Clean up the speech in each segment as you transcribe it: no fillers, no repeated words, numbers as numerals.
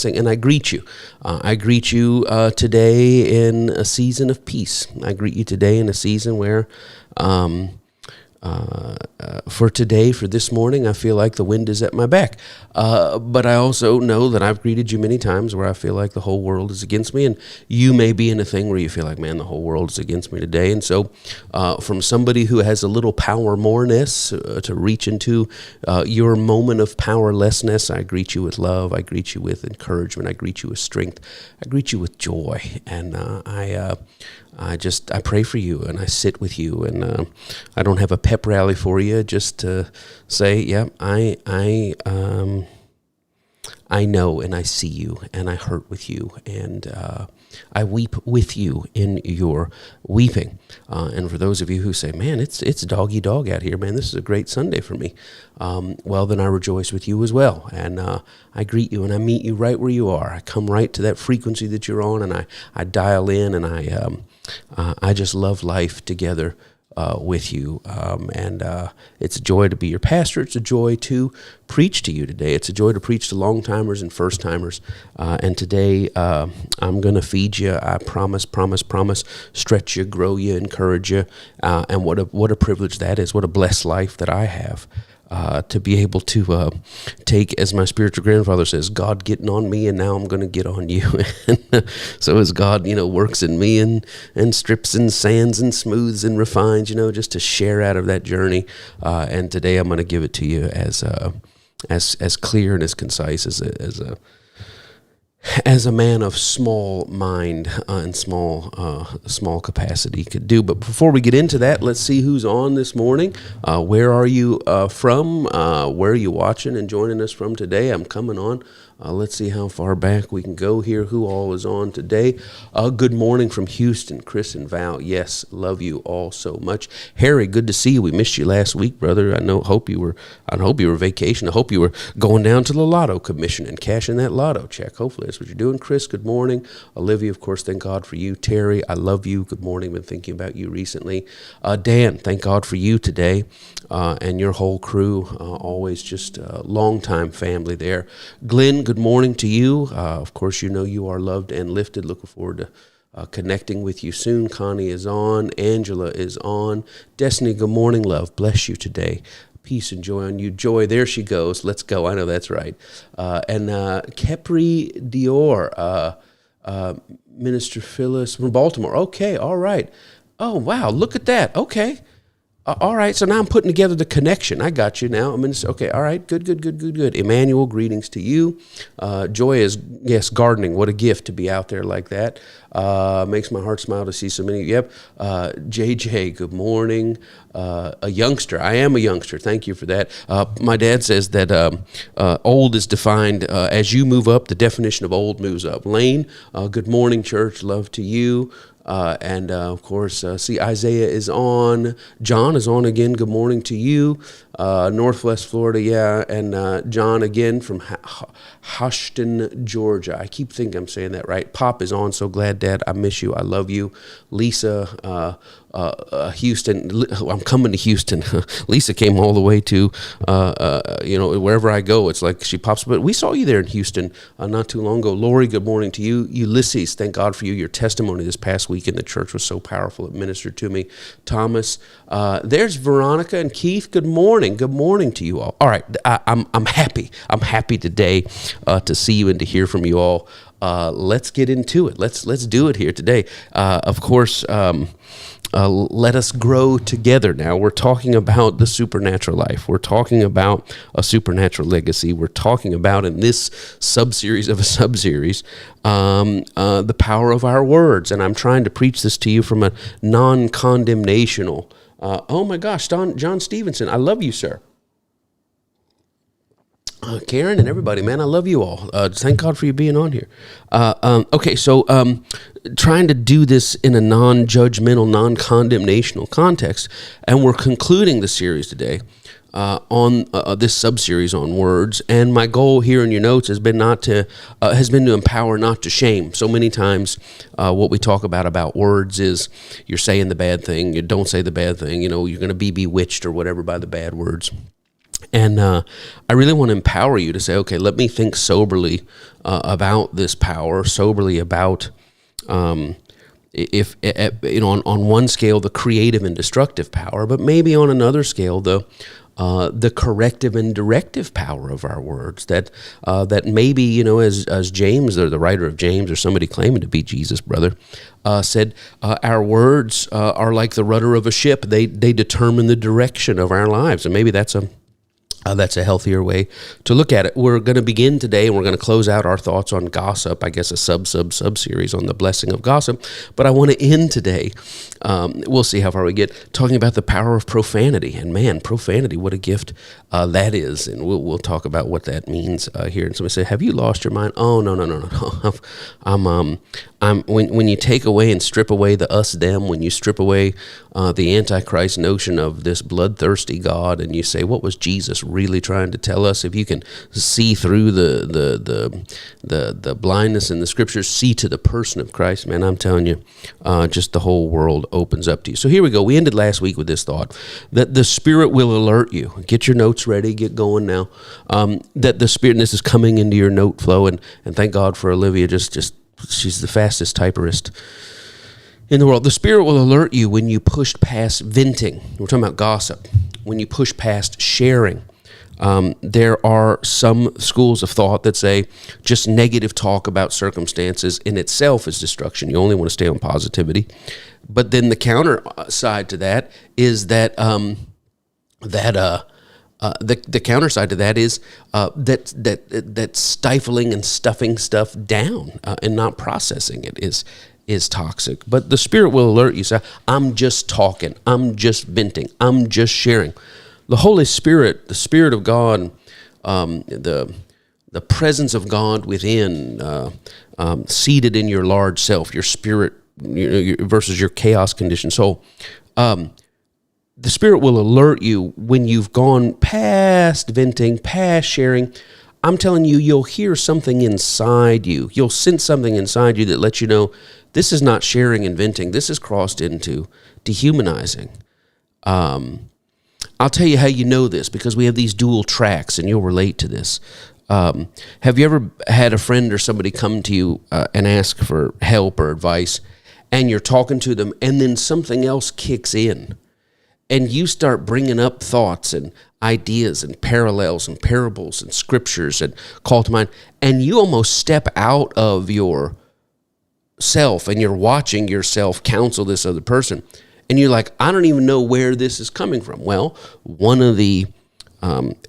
And I greet you. I greet you today in a season of peace. I greet you today in a season where, for today, for this morning, I feel like the wind is at my back. But I also know that I've greeted you many times where I feel like the whole world is against me. And you may be in a thing where you feel like, man, the whole world is against me today. And so from somebody who has a little power moreness to reach into your moment of powerlessness, I greet you with love. I greet you with encouragement. I greet you with strength. I greet you with joy. And I pray for you and I sit with you, and I don't have a pep rally for you, just to say, yeah, I know and I see you and I hurt with you, and I weep with you in your weeping. And for those of you who say, man, it's doggy dog out here, man, this is a great Sunday for me. Well, then I rejoice with you as well. And I greet you and I meet you right where you are. I come right to that frequency that you're on, and I dial in, and I just love life together with you. And it's a joy to be your pastor. It's a joy to preach to you today. It's a joy to preach to long-timers and first-timers. And today I'm going to feed you. I promise, stretch you, grow you, encourage you. And what a privilege that is. What a blessed life that I have. To be able to take, as my spiritual grandfather says, God getting on me, and now I'm going to get on you. So as God, works in me and strips and sands and smooths and refines, just to share out of that journey. And today I'm going to give it to you as clear and as concise as a man of small mind and small capacity could do. But before we get into that, let's see who's on this morning. Where are you from? Where are you watching and joining us from today? I'm coming on. Let's see how far back we can go here. Who all is on today? Good morning from Houston, Chris and Val. Yes, love you all so much. Harry, good to see you. We missed you last week, brother. I hope you were vacation. I hope you were going down to the Lotto Commission and cashing that Lotto check. Hopefully that's what you're doing. Chris, good morning. Olivia, of course, thank God for you. Terry, I love you. Good morning. Been thinking about you recently. Dan, thank God for you today, and your whole crew. Always just a long-time family there. Glenn, good morning to you. Of course, you are loved and lifted. Looking forward to connecting with you soon. Connie is on. Angela is on. Destiny, good morning, love. Bless you today. Peace and joy on you. Joy, there she goes. Let's go. I know that's right. And Kepri Dior, Minister Phyllis from Baltimore. Okay, all right. Oh, wow, look at that. Okay. All right, so now I'm putting together the connection. I got you now. Okay, all right, good. Emmanuel, greetings to you. Joy is, yes, gardening. What a gift to be out there like that. Makes my heart smile to see so many. Yep. JJ, good morning. A youngster. I am a youngster. Thank you for that. My dad says that old is defined as you move up, the definition of old moves up. Lane, good morning, church. Love to you. And of course, see, Isaiah is on. John is on again. Good morning to you. Northwest Florida, yeah. And John again from Houston, Georgia. I keep thinking I'm saying that right. Pop is on. So glad, Dad. I miss you. I love you. Lisa, Houston. I'm coming to Houston. Lisa came all the way to, wherever I go, it's like she pops. But we saw you there in Houston not too long ago. Lori, good morning to you. Ulysses, thank God for you. Your testimony this past week in the church was so powerful. It ministered to me. Thomas, there's Veronica and Keith. Good morning. Good morning to you all. All right, I'm happy. I'm happy today to see you and to hear from you all. Let's get into it. Let's do it here today. Of course, let us grow together now. We're talking about the supernatural life. We're talking about a supernatural legacy. We're talking about, in this sub-series of a sub-series, the power of our words. And I'm trying to preach this to you from a non-condemnational. Oh my gosh, John Stevenson, I love you, sir. Karen and everybody, man, I love you all. Thank God for you being on here. Okay, so trying to do this in a non-judgmental, non-condemnational context, and we're concluding the series today on this sub-series on words. And my goal here in your notes has been to empower, not to shame. So many times, what we talk about words is you're saying the bad thing, you don't say the bad thing. You're going to be bewitched or whatever by the bad words. And I really want to empower you to say, okay, let me think soberly about this power, soberly about, if on one scale, the creative and destructive power, but maybe on another scale, the corrective and directive power of our words. That maybe, as James, or the writer of James, or somebody claiming to be Jesus' brother, said, our words are like the rudder of a ship. They determine the direction of our lives, and maybe that's a healthier way to look at it. We're going to begin today, and we're going to close out our thoughts on gossip, I guess a sub-series on the blessing of gossip. But I want to end today, we'll see how far we get, talking about the power of profanity. And man, profanity, what a gift that is. And we'll talk about what that means here. And somebody say, have you lost your mind? Oh, no. When you take away and strip away the us, them, when you strip away the Antichrist notion of this bloodthirsty God, and you say, what was Jesus really trying to tell us? If you can see through the blindness in the Scriptures, see to the person of Christ, man, I'm telling you, just the whole world opens up to you. So here we go. We ended last week with this thought that the Spirit will alert you. Get your notes ready. Get going now. That the Spirit, and this is coming into your note flow, and thank God for Olivia. Just she's the fastest typerist in the world. The Spirit will alert you when you push past venting. We're talking about gossip. When you push past sharing. There are some schools of thought that say just negative talk about circumstances in itself is destruction. You only want to stay on positivity. But then the counter side to that is that the counter side to that is that stifling and stuffing stuff down and not processing it is toxic. But the Spirit will alert you. Say, I'm just talking. I'm just venting. I'm just sharing. The Holy Spirit, the Spirit of God, the presence of God within, seated in your large self, your spirit versus your chaos conditioned soul. The Spirit will alert you when you've gone past venting, past sharing. I'm telling you, you'll hear something inside you. You'll sense something inside you that lets you know this is not sharing and venting. This is crossed into dehumanizing. I'll tell you how you know this, because we have these dual tracks, and you'll relate to this. Have you ever had a friend or somebody come to you and ask for help or advice, and you're talking to them, and then something else kicks in? And you start bringing up thoughts and ideas and parallels and parables and scriptures and call to mind, and you almost step out of your self and you're watching yourself counsel this other person. And you're like, I don't even know where this is coming from. Well, one of the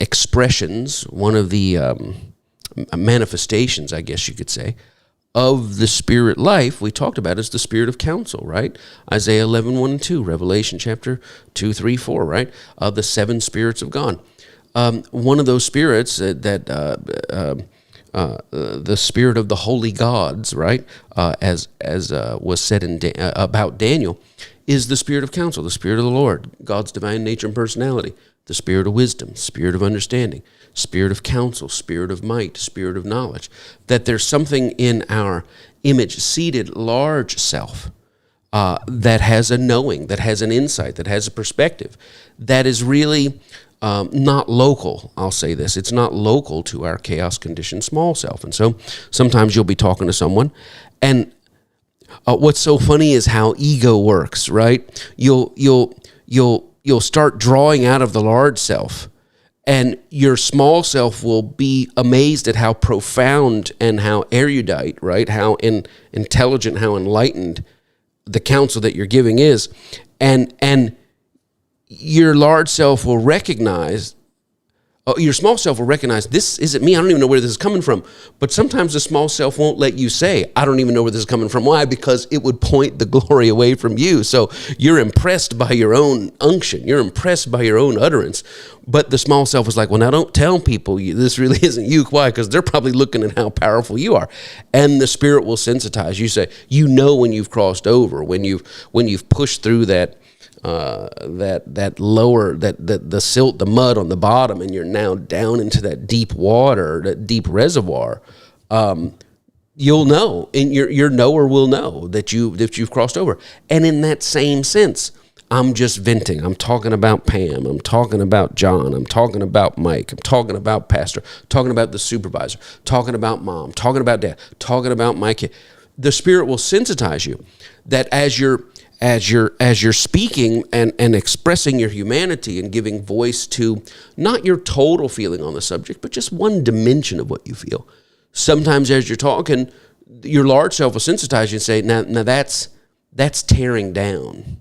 expressions, one of the manifestations, I guess you could say, of the Spirit life we talked about is the Spirit of counsel, right? Isaiah 11:1 and 2, Revelation chapter 2, 3, 4, right? The seven spirits of God. One of those spirits the spirit of the holy gods, right? As was said about Daniel, is the Spirit of counsel, the Spirit of the Lord, God's divine nature and personality, the Spirit of wisdom, Spirit of understanding, Spirit of counsel, Spirit of might, Spirit of knowledge. That there's something in our image-seated large self that has a knowing, that has an insight, that has a perspective, that is really not local. I'll say this. It's not local to our chaos-conditioned small self. And so sometimes you'll be talking to someone, and what's so funny is how ego works, right? You'll start drawing out of the large self, and your small self will be amazed at how profound and how erudite, right? How intelligent, how enlightened the counsel that you're giving is, and your large self will recognize. Your small self will recognize, this isn't me. I don't even know where this is coming from. But sometimes the small self won't let you say, I don't even know where this is coming from. Why? Because it would point the glory away from you. So you're impressed by your own unction. You're impressed by your own utterance. But the small self is like, well, now don't tell people this really isn't you. Why? Because they're probably looking at how powerful you are. And the Spirit will sensitize. You say, you know when you've crossed over, when you've pushed through that lower, the silt, the mud on the bottom, and you're now down into that deep water, that deep reservoir. You'll know, and your knower will know that you've crossed over. And in that same sense, I'm just venting. I'm talking about Pam. I'm talking about John. I'm talking about Mike. I'm talking about Pastor. Talking about the supervisor. Talking about mom. Talking about dad. Talking about my kid. The Spirit will sensitize you that as you're speaking and expressing your humanity and giving voice to not your total feeling on the subject, but just one dimension of what you feel. Sometimes as you're talking, your large self will sensitize you and say, now that's tearing down.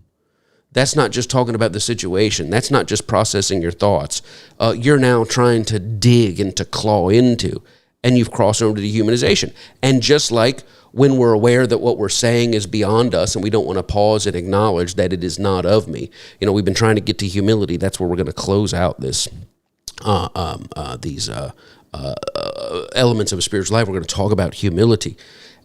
That's not just talking about the situation. That's not just processing your thoughts. You're now trying to dig and to claw into, and you've crossed over to dehumanization. And just like when we're aware that what we're saying is beyond us and we don't want to pause and acknowledge that it is not of me. We've been trying to get to humility. That's where we're going to close out these elements of a spiritual life. We're going to talk about humility.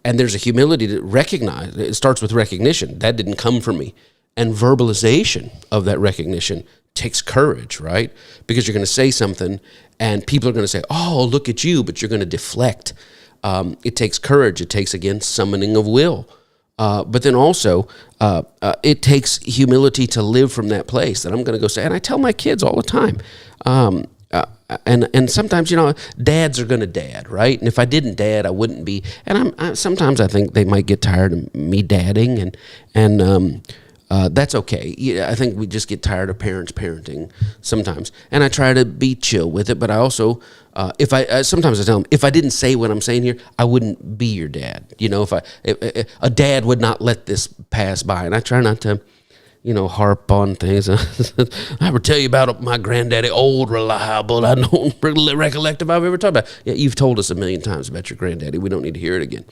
And there's a humility to recognize. It starts with recognition. That didn't come from me. And verbalization of that recognition takes courage, right? Because you're going to say something and people are going to say, oh, look at you, but you're going to deflect. It takes courage. It takes, again, summoning of will. But then also, it takes humility to live from that place that I'm going to go say. And I tell my kids all the time, and sometimes, dads are going to dad, right? And if I didn't dad, I wouldn't be. And sometimes I think they might get tired of me dadding, and that's okay. Yeah, I think we just get tired of parents parenting sometimes, and I try to be chill with it. But I also, sometimes I tell them, if I didn't say what I'm saying here, I wouldn't be your dad. If a dad would not let this pass by, and I try not to, harp on things. I ever tell you about my granddaddy, old reliable. I don't recollect if I've ever talked about. Yeah, you've told us a million times about your granddaddy. We don't need to hear it again.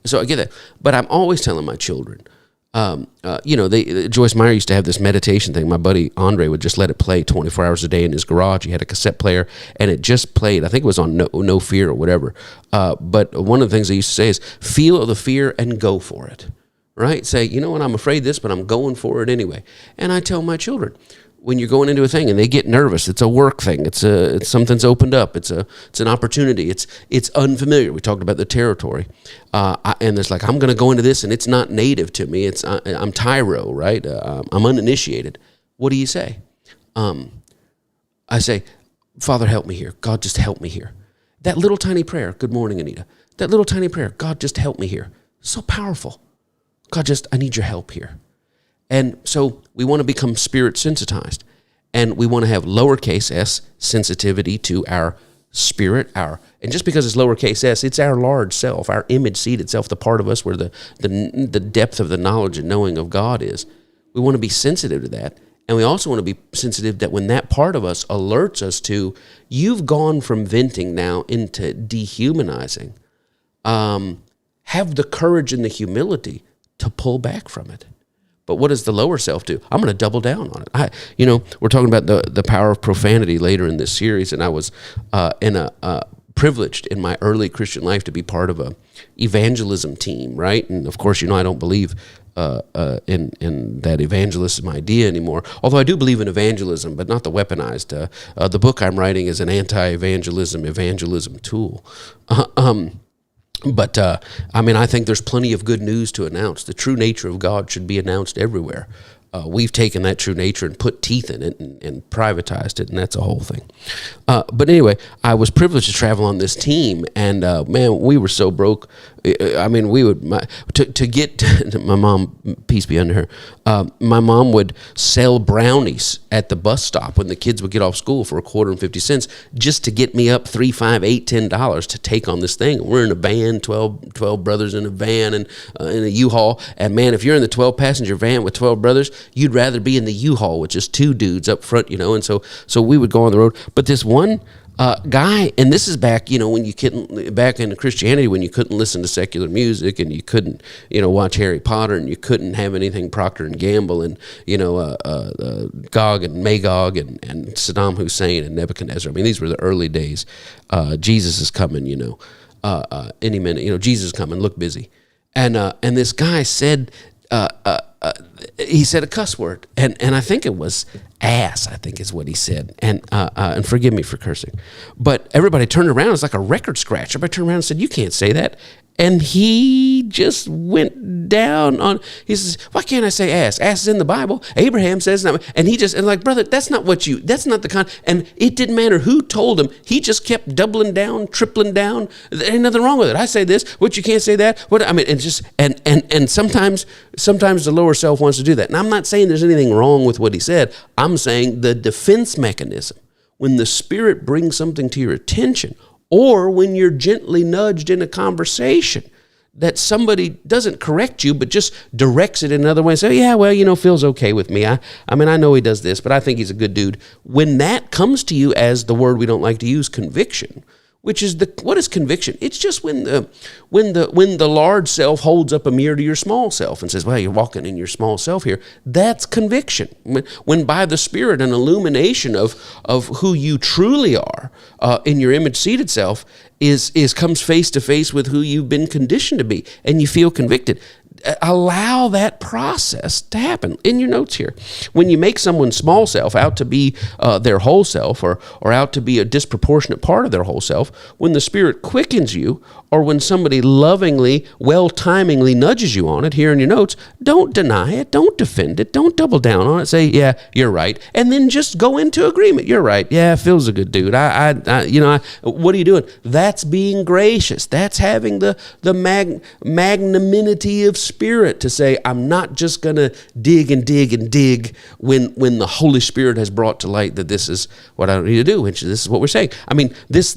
So I get that, but I'm always telling my children. Joyce Meyer used to have this meditation thing. My buddy Andre would just let it play 24 hours a day in his garage. He had a cassette player, and it just played. I think it was on No Fear or whatever. But one of the things they used to say is, feel the fear and go for it, right? Say, I'm afraid of this, but I'm going for it anyway. And I tell my children, when you're going into a thing and they get nervous, it's a work thing. It's something's opened up. It's an opportunity. It's unfamiliar. We talked about the territory, and it's like, I'm going to go into this and it's not native to me. I'm Tyro, right? I'm uninitiated. What do you say? I say, Father, help me here. God, just help me here. That little tiny prayer. Good morning, Anita. That little tiny prayer. God, just help me here. So powerful. God, I need your help here. And so we want to become spirit sensitized, and we want to have lowercase s sensitivity to our spirit, and just because it's lowercase s, it's our large self, our image-seated self, the part of us where the depth of the knowledge and knowing of God is. We want to be sensitive to that, and we also want to be sensitive that when that part of us alerts us to, you've gone from venting now into dehumanizing, have the courage and the humility to pull back from it. But what does the lower self do? I'm going to double down on it. We're talking about the power of profanity later in this series, and I was privileged in my early Christian life to be part of a evangelism team, right? And of course, I don't believe in that evangelism idea anymore. Although I do believe in evangelism, but not the weaponized. The book I'm writing is an evangelism tool. But I think there's plenty of good news to announce. The true nature of God should be announced everywhere. We've taken that true nature and put teeth in it and privatized it, and that's a whole thing. But anyway, I was privileged to travel on this team, and man, we were so broke. We would to get my mom, peace be unto her. My mom would sell brownies at the bus stop when the kids would get off school for $1.50 just to get me up $3, $5, $8, $10 to take on this thing. We're in a van, 12 brothers in a van and in a U-Haul. And man, if you're in the 12-passenger van with 12 brothers, you'd rather be in the U-Haul with just two dudes up front, And so we would go on the road. But this one guy, and this is back, when you couldn't, back in Christianity, when you couldn't listen to secular music and you couldn't, watch Harry Potter and you couldn't have anything Procter and Gamble and, Gog and Magog and Saddam Hussein and Nebuchadnezzar. These were the early days. Jesus is coming, any minute, Jesus is coming, look busy. And this guy said, he said a cuss word, and I think it was ass, I think is what he said. And forgive me for cursing. But everybody turned around. It was like a record scratch. Everybody turned around and said, you can't say that. And he just went down on, he says, why can't I say ass? Ass is in the Bible. Abraham says that. And he just, and like, brother, that's not the kind. And it didn't matter who told him. He just kept doubling down, tripling down. There ain't nothing wrong with it. I say this, what, you can't say that. What, I mean, and just, and sometimes the lower self wants to do that. And I'm not saying there's anything wrong with what he said. I'm saying the defense mechanism, when the Spirit brings something to your attention, or when you're gently nudged in a conversation that somebody doesn't correct you, but just directs it in another way and say, yeah, well, Phil's okay with me. I mean, I know he does this, but I think he's a good dude. When that comes to you as the word we don't like to use, conviction, which is what is conviction? It's just when the large self holds up a mirror to your small self and says, well, you're walking in your small self here. That's conviction. When by the Spirit, an illumination of who you truly are in your image-seated self comes face to face with who you've been conditioned to be, and you feel convicted. Allow that process to happen. In your notes here, when you make someone's small self out to be their whole self, or out to be a disproportionate part of their whole self, when the Spirit quickens you, or when somebody lovingly, well-timingly nudges you on it, here in your notes, don't deny it, don't defend it, don't double down on it. Say, yeah, you're right, and then just go into agreement. You're right. Yeah, Phil's a good dude. What are you doing? That's being gracious. That's having the magnanimity of Spirit to say, I'm not just going to dig and dig and dig when the Holy Spirit has brought to light that this is what I need to do, which this is what we're saying. I mean, this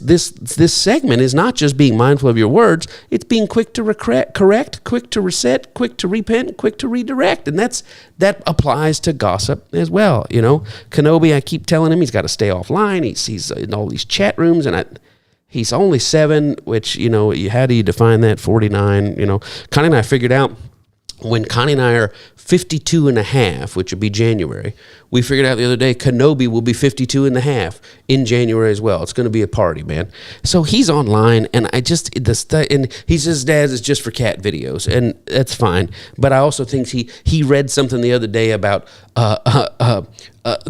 segment is not just being mindful of your words, it's being quick to correct, quick to reset, quick to repent, quick to redirect. And that applies to gossip as well. Kenobi, I keep telling him he's got to stay offline. He's in all these chat rooms, and he's only 7, which, how do you define that? 49, Connie and I figured out when Connie and I are 52 and a half, which would be January, we figured out the other day, Kenobi will be 52 and a half in January as well. It's going to be a party, man. So he's online, and and he says, Dad, it's just for cat videos, and that's fine. But I also think he read something the other day about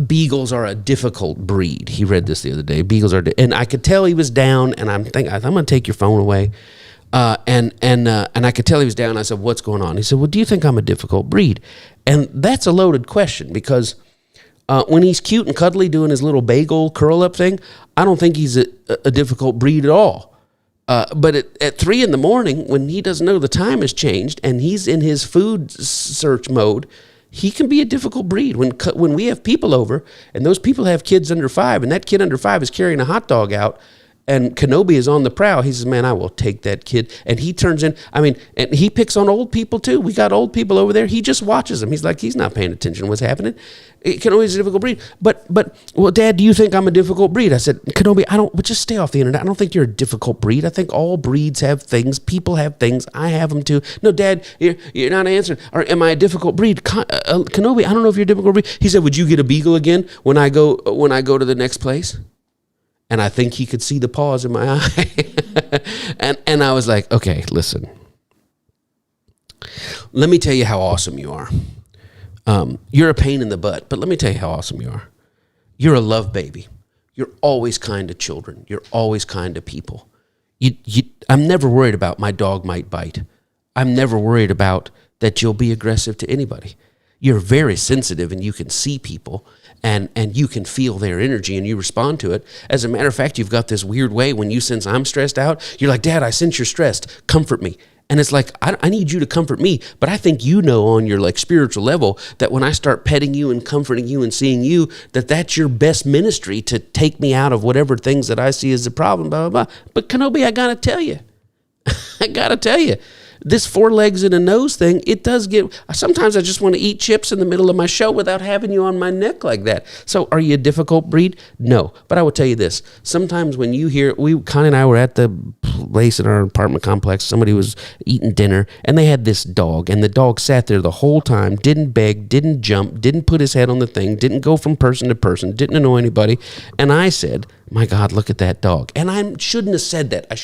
beagles are a difficult breed. He read this the other day. Beagles are, and I could tell he was down, and I'm going to take your phone away. And I could tell he was down. I said, what's going on? He said, well, do you think I'm a difficult breed? And that's a loaded question, because when he's cute and cuddly doing his little bagel curl-up thing, I don't think he's a difficult breed at all. But at 3 a.m, when he doesn't know the time has changed and he's in his food search mode, he can be a difficult breed. When we have people over and those people have kids under 5, and that kid under 5 is carrying a hot dog out, and Kenobi is on the prowl, he says, man, I will take that kid. And he turns in, and he picks on old people too. We got old people over there. He just watches them. He's like, he's not paying attention to what's happening. Kenobi's a difficult breed. But, well, Dad, do you think I'm a difficult breed? I said, Kenobi, but just stay off the internet. I don't think you're a difficult breed. I think all breeds have things. People have things. I have them too. No, Dad, you're not answering. Or am I a difficult breed? Kenobi, I don't know if you're a difficult breed. He said, would you get a beagle again when I go to the next place? And I think he could see the pause in my eye. and I was like, okay, listen. Let me tell you how awesome you are. You're a pain in the butt, but let me tell you how awesome you are. You're a love baby. You're always kind to children. You're always kind to people. I'm never worried about my dog might bite. I'm never worried about that you'll be aggressive to anybody. You're very sensitive, and you can see people, and you can feel their energy, and you respond to it. As a matter of fact, you've got this weird way when you sense I'm stressed out, you're like, Dad, I sense you're stressed. Comfort me. And it's like, I need you to comfort me, but I think on your spiritual level that when I start petting you and comforting you and seeing you, that's your best ministry to take me out of whatever things that I see as a problem, blah, blah, blah. But Kenobi, I got to tell you, this 4 legs and a nose thing, it does sometimes I just want to eat chips in the middle of my show without having you on my neck like that. So are you a difficult breed? No. But I will tell you this. Sometimes when you hear, Connie and I were at the place in our apartment complex, somebody was eating dinner, and they had this dog, and the dog sat there the whole time, didn't beg, didn't jump, didn't put his head on the thing, didn't go from person to person, didn't annoy anybody. And I said, my God, look at that dog. And I shouldn't have said that. I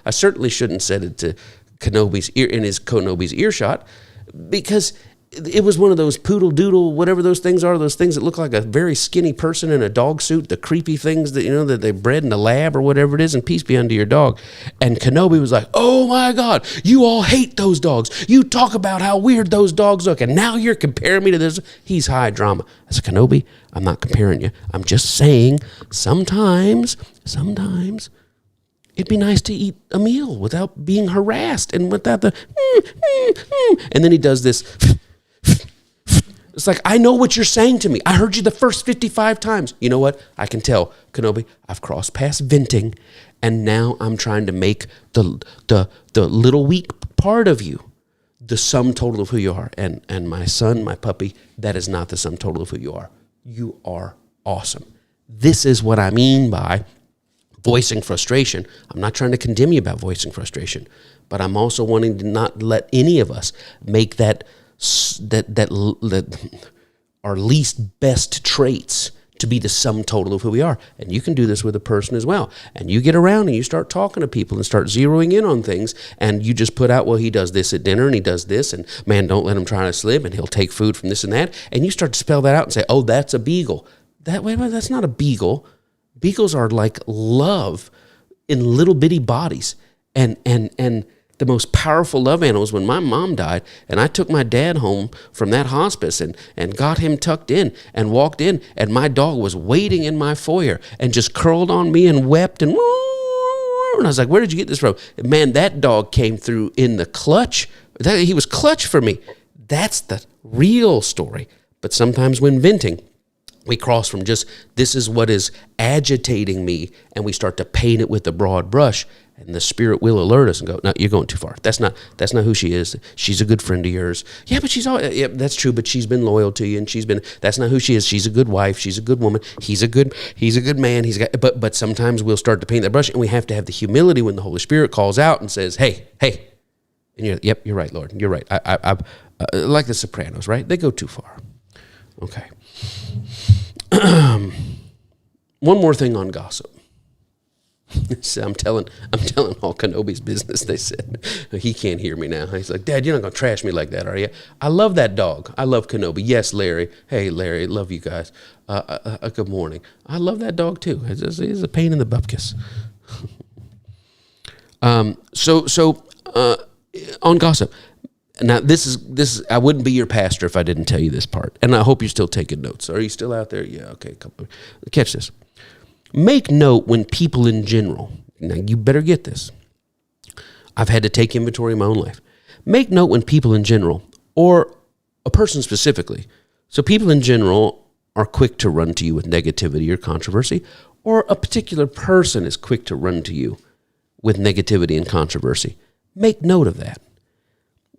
certainly shouldn't have said it to Kenobi's earshot, because it was one of those poodle doodle, whatever those things are, those things that look like a very skinny person in a dog suit, the creepy things that, that they bred in the lab or whatever it is, and peace be unto your dog. And Kenobi was like, oh my God, you all hate those dogs. You talk about how weird those dogs look, and now you're comparing me to this. He's high drama. I said, Kenobi, I'm not comparing you. I'm just saying sometimes it'd be nice to eat a meal without being harassed and without the, and then he does this. It's like, I know what you're saying to me. I heard you the first 55 times. You know what? I can tell, Kenobi, I've crossed past venting, and now I'm trying to make the little weak part of you the sum total of who you are. And my son, my puppy, that is not the sum total of who you are. You are awesome. This is what I mean by voicing frustration. I'm not trying to condemn you about voicing frustration, but I'm also wanting to not let any of us make that our least best traits to be the sum total of who we are. And you can do this with a person as well. And you get around and you start talking to people and start zeroing in on things, and you just put out, well, he does this at dinner and he does this, and man, don't let him try to slip, and he'll take food from this and that. And you start to spell that out and say, oh, that's a beagle. That's not a beagle. Beagles are like love in little bitty bodies. And the most powerful love animals. When my mom died and I took my dad home from that hospice and got him tucked in and walked in, and my dog was waiting in my foyer and just curled on me and wept and I was like, where did you get this from? Man, that dog came through in the clutch. He was clutch for me. That's the real story. But sometimes when venting, we cross from just, this is what is agitating me, and we start to paint it with a broad brush, and the Spirit will alert us and go, no, you're going too far. That's not who she is. She's a good friend of yours. Yeah, but yeah, that's true, but she's been loyal to you, and that's not who she is. She's a good wife. She's a good woman. He's a good man. But sometimes we'll start to paint that brush, and we have to have the humility when the Holy Spirit calls out and says, hey, and you're right, Lord. You're right. I like the Sopranos, right? They go too far. Okay. One more thing on gossip. I'm telling all Kenobi's business. They said he can't hear me now. He's like, Dad, you're not gonna trash me like that, are you? I love that dog. I love Kenobi. Yes, Larry. Hey, Larry, love you guys. Good morning. I love that dog too. He's a pain in the bupkis. So on gossip. Now, this is. I wouldn't be your pastor if I didn't tell you this part, and I hope you're still taking notes. Are you still out there? Yeah. Okay. Catch this. Make note when people in general. Now, you better get this. I've had to take inventory of my own life. Make note when people in general, or a person specifically. So people in general are quick to run to you with negativity or controversy, or a particular person is quick to run to you with negativity and controversy. Make note of that.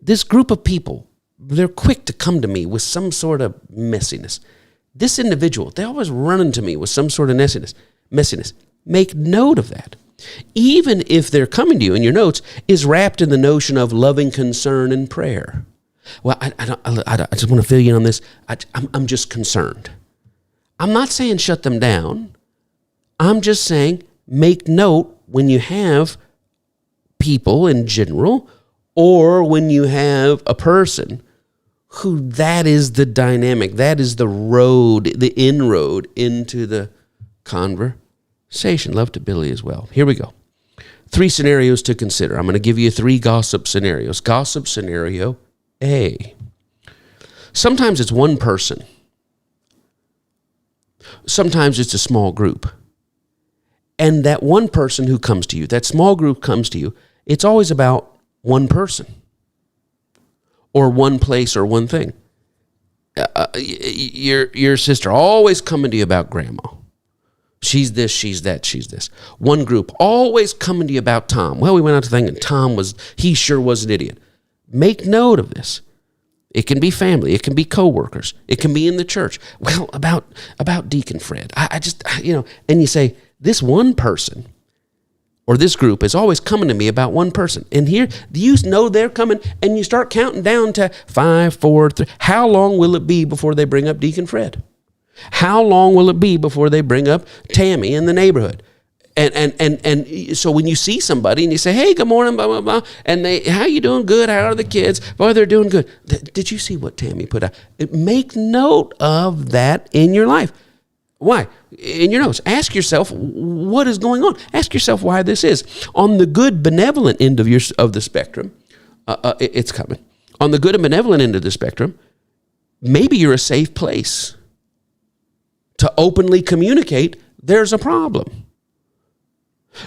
This group of people, they're quick to come to me with some sort of messiness. This individual, they always run into me with some sort of messiness. Make note of that. Even if they're coming to you in your notes is wrapped in the notion of loving concern and prayer. Well, I just want to fill you in on this. I'm just concerned. I'm not saying shut them down. I'm just saying make note when you have people in general, or when you have a person who that is the dynamic, that is the road, the inroad into the conversation. Love to Billy as well. Here we go. 3 scenarios to consider. I'm going to give you 3 gossip scenarios. Gossip scenario A. Sometimes it's one person. Sometimes it's a small group. And that one person who comes to you, that small group comes to you, it's always about one person or one place or one thing. Your sister always coming to you about grandma. She's this, she's that, she's this. One group always coming to you about Tom. Well, we went out to the thing and Tom he sure was an idiot. Make note of this. It can be family. It can be coworkers. It can be in the church. Well, about Deacon Fred. And you say, this one person or this group is always coming to me about one person. And here, you know they're coming, and you start counting down to 5, 4, 3. How long will it be before they bring up Deacon Fred? How long will it be before they bring up Tammy in the neighborhood? And so when you see somebody and you say, hey, good morning, blah, blah, blah, and how you doing? Good. How are the kids? Boy, they're doing good. Did you see what Tammy put out? Make note of that in your life. Why? In your notes, ask yourself what is going on. Ask yourself why this is. On the good, benevolent end of the spectrum, it's coming. On the good and benevolent end of the spectrum, maybe you're a safe place to openly communicate there's a problem.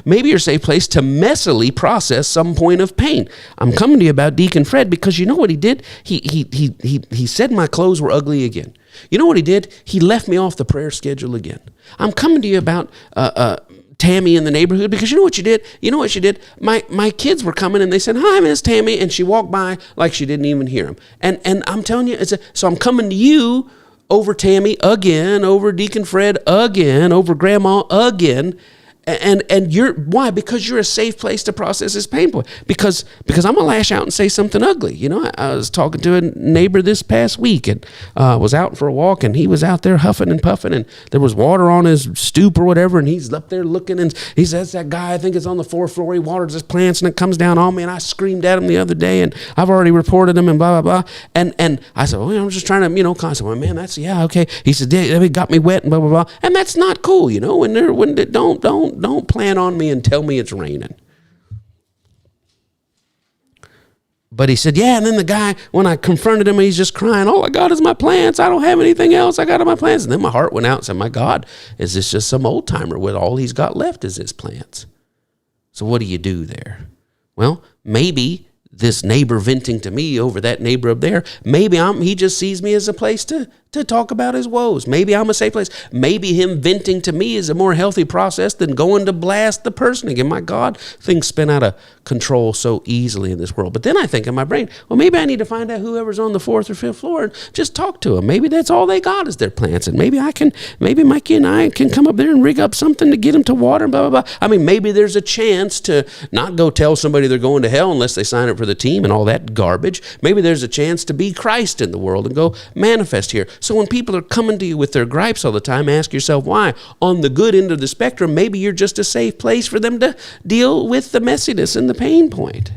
Maybe you're a safe place to messily process some point of pain. I'm coming to you about Deacon Fred because you know what he did? He said my clothes were ugly again. You know what he did? He left me off the prayer schedule again. I'm coming to you about Tammy in the neighborhood because you know what you did? You know what she did? My kids were coming and they said, hi, Miss Tammy, and she walked by like she didn't even hear him. And I'm telling you, so I'm coming to you over Tammy again, over Deacon Fred again, over Grandma again. And you're, why? Because you're a safe place to process this pain point. Because I'm gonna lash out and say something ugly. You know, I was talking to a neighbor this past week and was out for a walk, and he was out there huffing and puffing, and there was water on his stoop or whatever, and he's up there looking, and he says, that guy, I think it's on the 4th floor, he waters his plants, and it comes down on me, and I screamed at him the other day, and I've already reported him, and blah, blah, blah. And I said, well, I'm just trying to, I said, well, man, that's, yeah, okay. He said, yeah, it got me wet, and blah, blah, blah. And that's not cool, you know, don't plan on me and tell me it's raining. But he said, yeah, and then the guy, when I confronted him, he's just crying, all I got is my plants. I don't have anything else. I got my plants. And then my heart went out and said, my God, is this just some old timer with all he's got left is his plants? So what do you do there? Well, maybe this neighbor venting to me over that neighbor up there, maybe he just sees me as a place to talk about his woes. Maybe I'm a safe place. Maybe him venting to me is a more healthy process than going to blast the person again. My God, things spin out of control so easily in this world. But then I think in my brain, well, maybe I need to find out whoever's on the 4th or 5th floor and just talk to them. Maybe that's all they got is their plants. And maybe Mikey and I can come up there and rig up something to get them to water and blah, blah, blah. I mean, maybe there's a chance to not go tell somebody they're going to hell unless they sign up for the team and all that garbage. Maybe there's a chance to be Christ in the world and go manifest here. So when people are coming to you with their gripes all the time, ask yourself why. On the good end of the spectrum, maybe you're just a safe place for them to deal with the messiness and the pain point.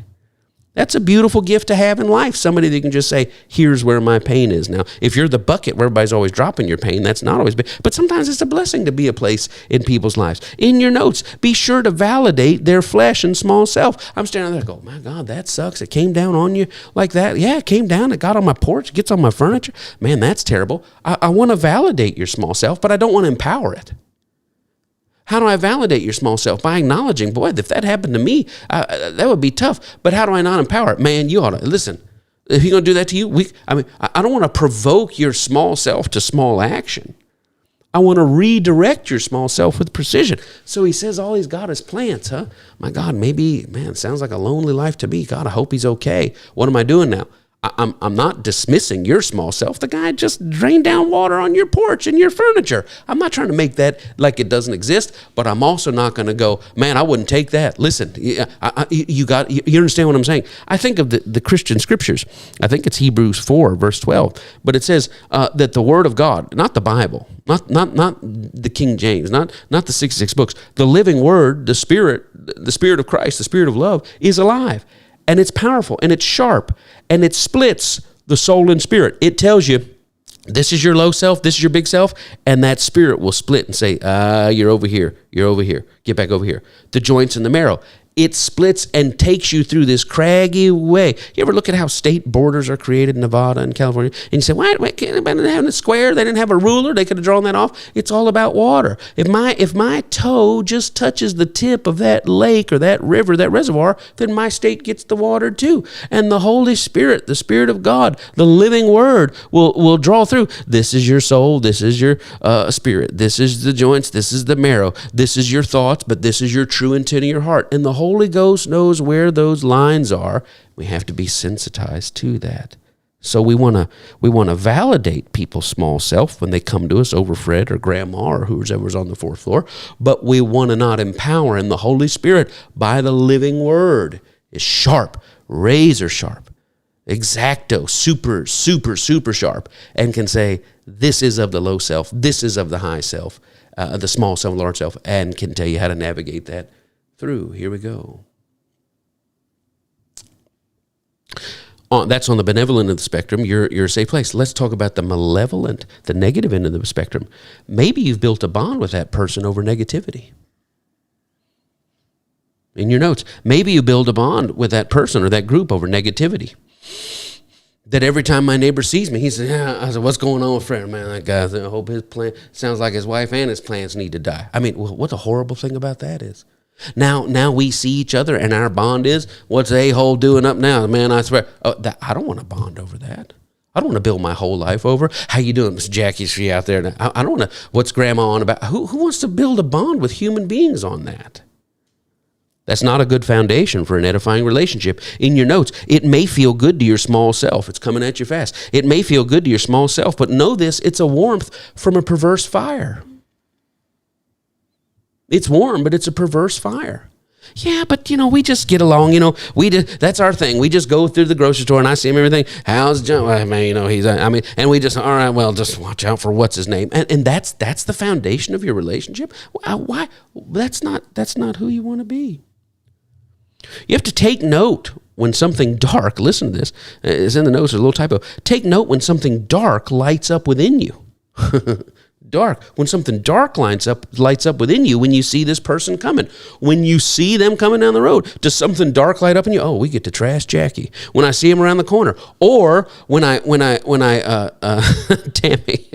That's a beautiful gift to have in life. Somebody that can just say, here's where my pain is. Now, if you're the bucket where everybody's always dropping your pain, that's not always big. But sometimes it's a blessing to be a place in people's lives. In your notes, be sure to validate their flesh and small self. I'm standing there going, my God, that sucks. It came down on you like that. Yeah, it came down. It got on my porch. It gets on my furniture. Man, that's terrible. I want to validate your small self, but I don't want to empower it. How do I validate your small self? By acknowledging, boy, if that happened to me, that would be tough. But how do I not empower it? Man, you ought to, listen, if you're going to do that to you, I don't want to provoke your small self to small action. I want to redirect your small self with precision. So he says all he's got is plants, huh? My God, maybe, man, sounds like a lonely life to me. God, I hope he's okay. What am I doing now? I'm not dismissing your small self. The guy just drained down water on your porch and your furniture. I'm not trying to make that like it doesn't exist, but I'm also not going to go, man, I wouldn't take that. Listen, you understand what I'm saying? I think of the Christian scriptures. I think it's Hebrews 4, verse 12, but it says that the word of God, not the Bible, not the King James, not the 66 books, the living word, the Spirit of Christ, the Spirit of love is alive. And it's powerful, and it's sharp, and it splits the soul and spirit. It tells you, this is your low self, this is your big self, and that spirit will split and say, you're over here, get back over here. The joints and the marrow. It splits and takes you through this craggy way. You ever look at how state borders are created in Nevada and California? And you say, why can't they have a square? They didn't have a ruler. They could have drawn that off. It's all about water. If my toe just touches the tip of that lake or that river, that reservoir, then my state gets the water too. And the Holy Spirit, the Spirit of God, the living word will draw through. This is your soul. This is your spirit. This is the joints. This is the marrow. This is your thoughts, but this is your true intent of your heart. And the Holy Ghost knows where those lines are. We have to be sensitized to that. So we want to validate people's small self when they come to us over Fred or Grandma or whoever's on the 4th floor, but we want to not empower. And the Holy Spirit, by the living word, is sharp, razor sharp, exacto, super, super, super sharp, and can say, this is of the low self, this is of the high self. the small self and large self, and can tell you how to navigate that through. Here we go. That's on the benevolent of the spectrum. You're a safe place. Let's talk about the malevolent, the negative end of the spectrum. Maybe you've built a bond with that person over negativity. In your notes, maybe you build a bond with that person or that group over negativity. That every time my neighbor sees me, he says, "Yeah." I said, "What's going on with Fred? Man, that guy, I hope his plant sounds like his wife and his plants need to die." I mean, what the horrible thing about that is, now we see each other and our bond is, what's the a-hole doing up now? Man, I swear, I don't want to bond over that. I don't want to build my whole life over, "How you doing, Miss Jackie? Is she out there?" I don't want to, "What's Grandma on about?" Who wants to build a bond with human beings on that? That's not a good foundation for an edifying relationship. In your notes, it may feel good to your small self. It's coming at you fast. It may feel good to your small self, but know this, it's a warmth from a perverse fire. It's warm, but it's a perverse fire. "Yeah, but, we just get along, that's our thing. We just go through the grocery store and I see him, everything. How's John?" And we just, all right, well, just watch out for what's his name. And that's the foundation of your relationship. Why? That's not who you want to be. You have to take note when something dark, listen to this, it's in the notes, there's a little typo. Take note when something dark lights up within you. When something dark lights up within you when you see this person coming. When you see them coming down the road, does something dark light up in you? "Oh, we get to trash Jackie." When I see him around the corner, or when I Tammy,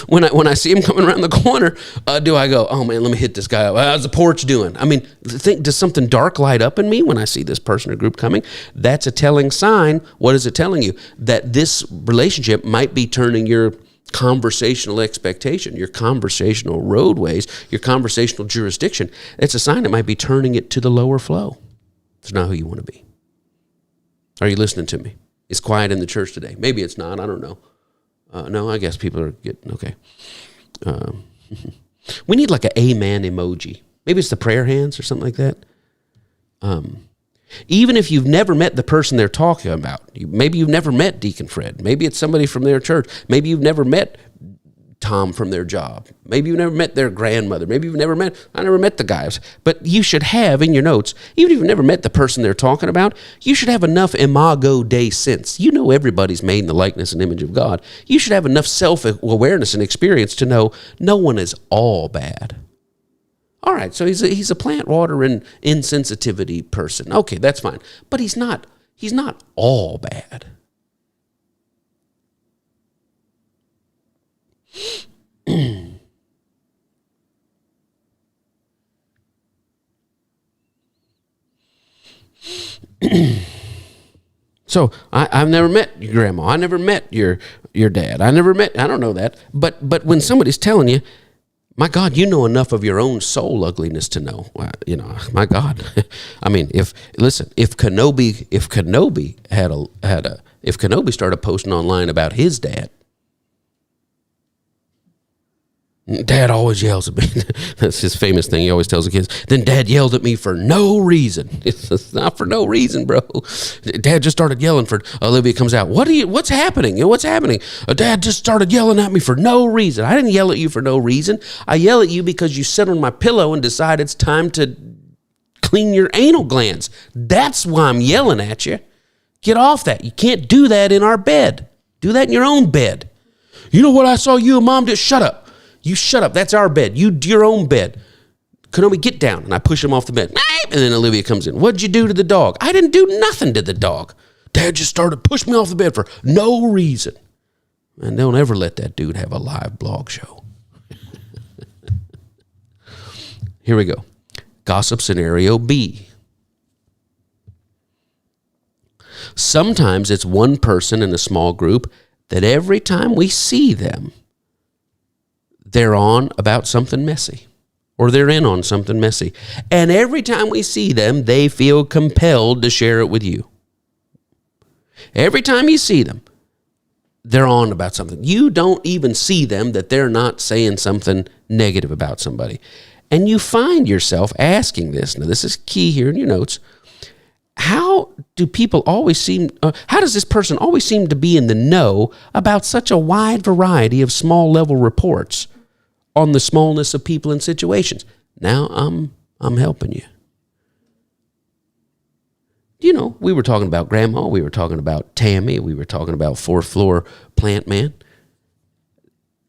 when I see him coming around the corner, do I go, "Oh man, let me hit this guy up. How's the porch doing?" I mean, does something dark light up in me when I see this person or group coming? That's a telling sign. What is it telling you? That this relationship might be turning your conversational expectation, your conversational roadways, your conversational jurisdiction. It's a sign it might be turning it to the lower flow. It's not who you want to be. Are you listening to me? It's quiet in the church today. Maybe it's not. I don't know. No, I guess people are getting, okay. We need like an amen emoji. Maybe it's the prayer hands or something like that. Even if you've never met the person they're talking about, maybe you've never met Deacon Fred. Maybe it's somebody from their church. Maybe you've never met Tom from their job. Maybe you've never met their grandmother. Maybe you've never met, I never met the guys. But you should have in your notes, even if you've never met the person they're talking about, you should have enough imago Dei sense. You know everybody's made in the likeness and image of God. You should have enough self-awareness and experience to know no one is all bad. All right, so he's a plant water and insensitivity person. Okay, that's fine. But he's not all bad. So I've never met your grandma. I never met your dad. I don't know that. But when somebody's telling you, my God, you know enough of your own soul ugliness to know, my God. I mean, if Kenobi started posting online about his dad, Dad always yells at me. That's his famous thing. He always tells the kids, "Then Dad yelled at me for no reason." It's not for no reason, bro. Dad just started yelling for, Olivia comes out. What's happening? What's happening? Dad just started yelling at me for no reason. I didn't yell at you for no reason. I yell at you because you sit on my pillow and decide it's time to clean your anal glands. That's why I'm yelling at you. Get off that. You can't do that in our bed. Do that in your own bed. "You know what I saw you and Mom did?" Shut up. You shut up. That's our bed. You do your own bed. Kenobi, get down. And I push him off the bed. And then Olivia comes in. "What'd you do to the dog?" "I didn't do nothing to the dog. Dad just started pushing me off the bed for no reason." And don't ever let that dude have a live blog show. Here we go. Gossip scenario B. Sometimes it's one person in a small group that every time we see them, they're on about something messy, or they're in on something messy. And every time we see them, they feel compelled to share it with you. Every time you see them, they're on about something. You don't even see them that they're not saying something negative about somebody. And you find yourself asking this. Now, this is key here in your notes. How does this person always seem to be in the know about such a wide variety of small level reports on the smallness of people and situations. Now I'm helping you. You know, we were talking about Grandma. We were talking about Tammy. We were talking about fourth floor plant man.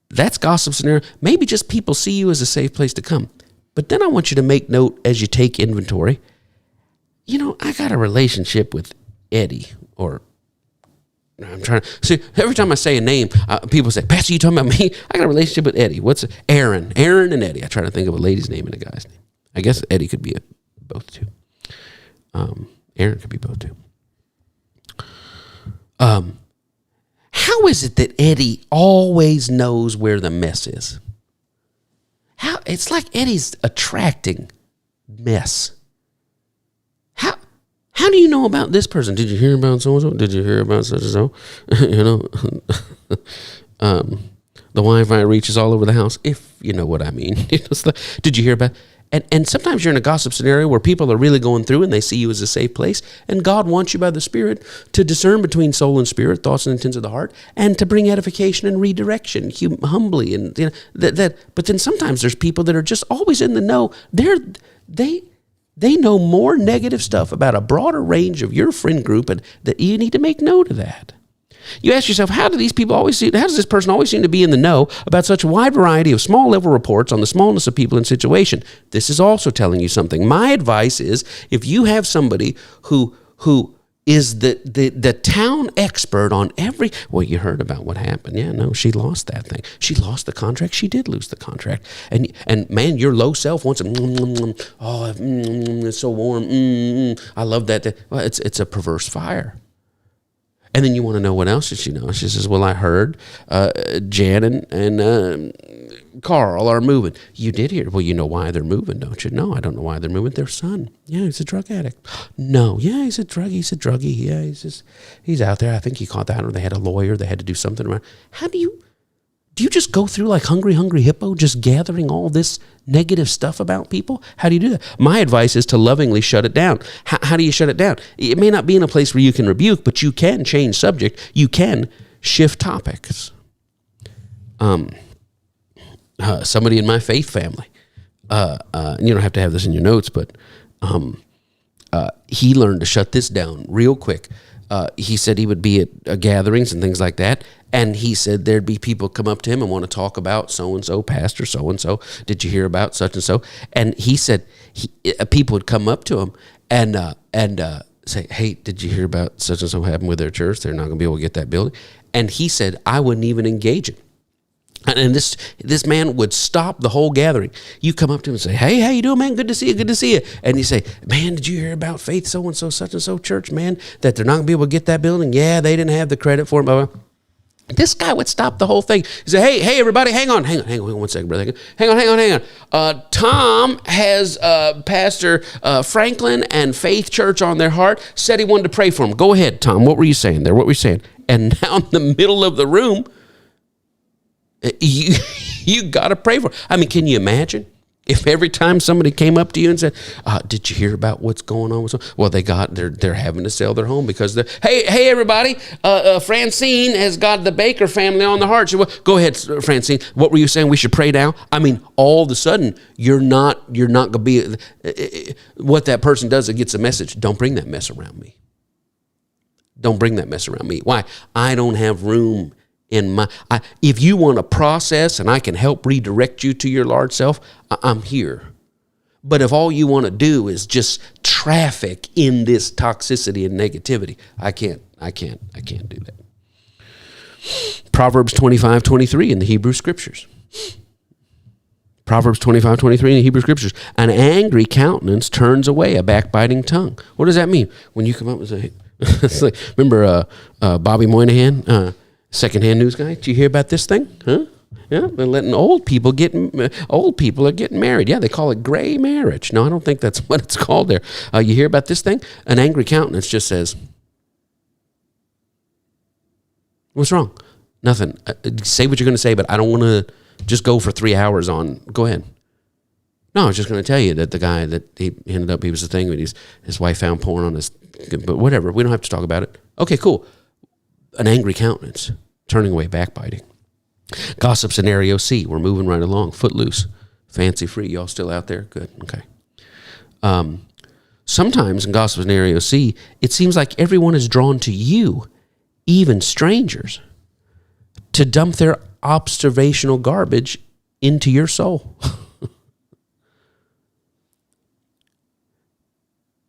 That's gossip scenario. Maybe just people see you as a safe place to come. But then I want you to make note as you take inventory. You know, I got a relationship with Eddie, or I'm trying to see. Every time I say a name, people say, "Pastor, you talking about me?" I got a relationship with Eddie. What's it? Aaron and Eddie. I try to think of a lady's name and a guy's name. I guess Eddie could be both two. Aaron could be both too. How is it that Eddie always knows where the mess is? How it's like Eddie's attracting mess. How do you know about this person? Did you hear about so and so? Did you hear about such and so? You know, the Wi-Fi reaches all over the house, if you know what I mean. Did you hear about? And sometimes you're in a gossip scenario where people are really going through and they see you as a safe place. And God wants you by the Spirit to discern between soul and spirit, thoughts and intents of the heart, and to bring edification and redirection humbly. And you know, that. But then sometimes there's people that are just always in the know. They know more negative stuff about a broader range of your friend group, and that you need to make note of that. You ask yourself, how does this person always seem to be in the know about such a wide variety of small level reports on the smallness of people and situation? This is also telling you something. My advice is, if you have somebody who is the town expert on every, well, you heard about what happened. Yeah, no, she lost that thing. She lost the contract. She did lose the contract. And man, your low self wants to, it's so warm. I love that. Well, it's a perverse fire. And then you want to know what else did she know? She says, well, I heard Jan and Carl are moving. You did hear. Well, you know why they're moving, don't you? No, I don't know why they're moving. Their son. Yeah, he's a drug addict. No, yeah, he's a druggie. Yeah, he's out there. I think he caught that, or they had a lawyer. They had to do something around. How do you just go through like hungry hippo, just gathering all this negative stuff about people? How do you do that? My advice is to lovingly shut it down. How do you shut it down? It may not be in a place where you can rebuke, but you can change subject. You can shift topics. Somebody in my faith family, and you don't have to have this in your notes, but he learned to shut this down real quick. He said he would be at gatherings and things like that. And he said there'd be people come up to him and want to talk about so-and-so, pastor so-and-so. Did you hear about such and so? And he said people would come up to him and say, hey, did you hear about such and so happened with their church? They're not going to be able to get that building. And he said, I wouldn't even engage him. And this man would stop the whole gathering. You come up to him and say, hey, how you doing, man? Good to see you. Good to see you. And you say, man, did you hear about Faith so-and-so, such and so church, man, that they're not going to be able to get that building? Yeah, they didn't have the credit for it. Blah, blah. This guy would stop the whole thing. He said, hey, everybody, hang on 1 second, brother. Hang on. Tom has Pastor Franklin and Faith Church on their heart. Said he wanted to pray for him. Go ahead, Tom. What were you saying there? What were you saying? And now in the middle of the room, you got to pray for it. I mean, can you imagine if every time somebody came up to you and said, did you hear about what's going on with some? Well, they're having to sell their home because hey everybody, Francine has got the Baker family on the heart. Well, go ahead, Francine. What were you saying? We should pray now? I mean, all of a sudden you're not going to be what that person does. It gets a message. Don't bring that mess around me. Don't bring that mess around me. Why? I don't have room if you want to process and I can help redirect you to your large self, I'm here. But if all you want to do is just traffic in this toxicity and negativity, I can't do that. Proverbs 25:23 in the Hebrew Scriptures. Proverbs 25:23 in the Hebrew Scriptures. An angry countenance turns away a backbiting tongue. What does that mean? When you come up and say, it's like, remember Bobby Moynihan, secondhand news guy? Did you hear about this thing? Huh? Yeah, they're letting old people are getting married. Yeah, they call it gray marriage. No, I don't think that's what it's called there. You hear about this thing? An angry countenance just says, what's wrong? Nothing. Say what you're going to say, but I don't want to just go for 3 hours on. Go ahead. No, I was just going to tell you that the guy that he was the thing, his wife found porn on his, but whatever. We don't have to talk about it. Okay, cool. An angry countenance, turning away backbiting. Gossip scenario C. We're moving right along. Footloose. Fancy free. Y'all still out there? Good. Okay. Sometimes in gossip scenario C, it seems like everyone is drawn to you, even strangers, to dump their observational garbage into your soul.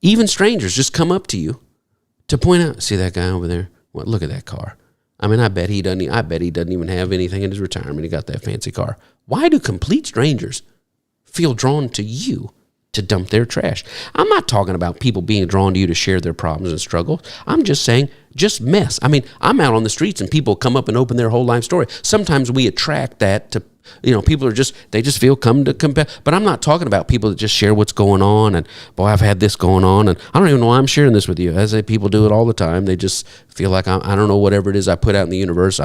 Even strangers just come up to you to point out, see that guy over there? What? Look at that car. I mean, I bet he doesn't even have anything in his retirement. He got that fancy car. Why do complete strangers feel drawn to you to dump their trash? I'm not talking about people being drawn to you to share their problems and struggles. I'm just saying, just mess. I mean, I'm out on the streets and people come up and open their whole life story. Sometimes we attract that to, people they just feel come to compare. But I'm not talking about people that just share what's going on and, boy, I've had this going on and I don't even know why I'm sharing this with you. As people do it all the time. They just feel like I don't know, whatever it is I put out in the universe.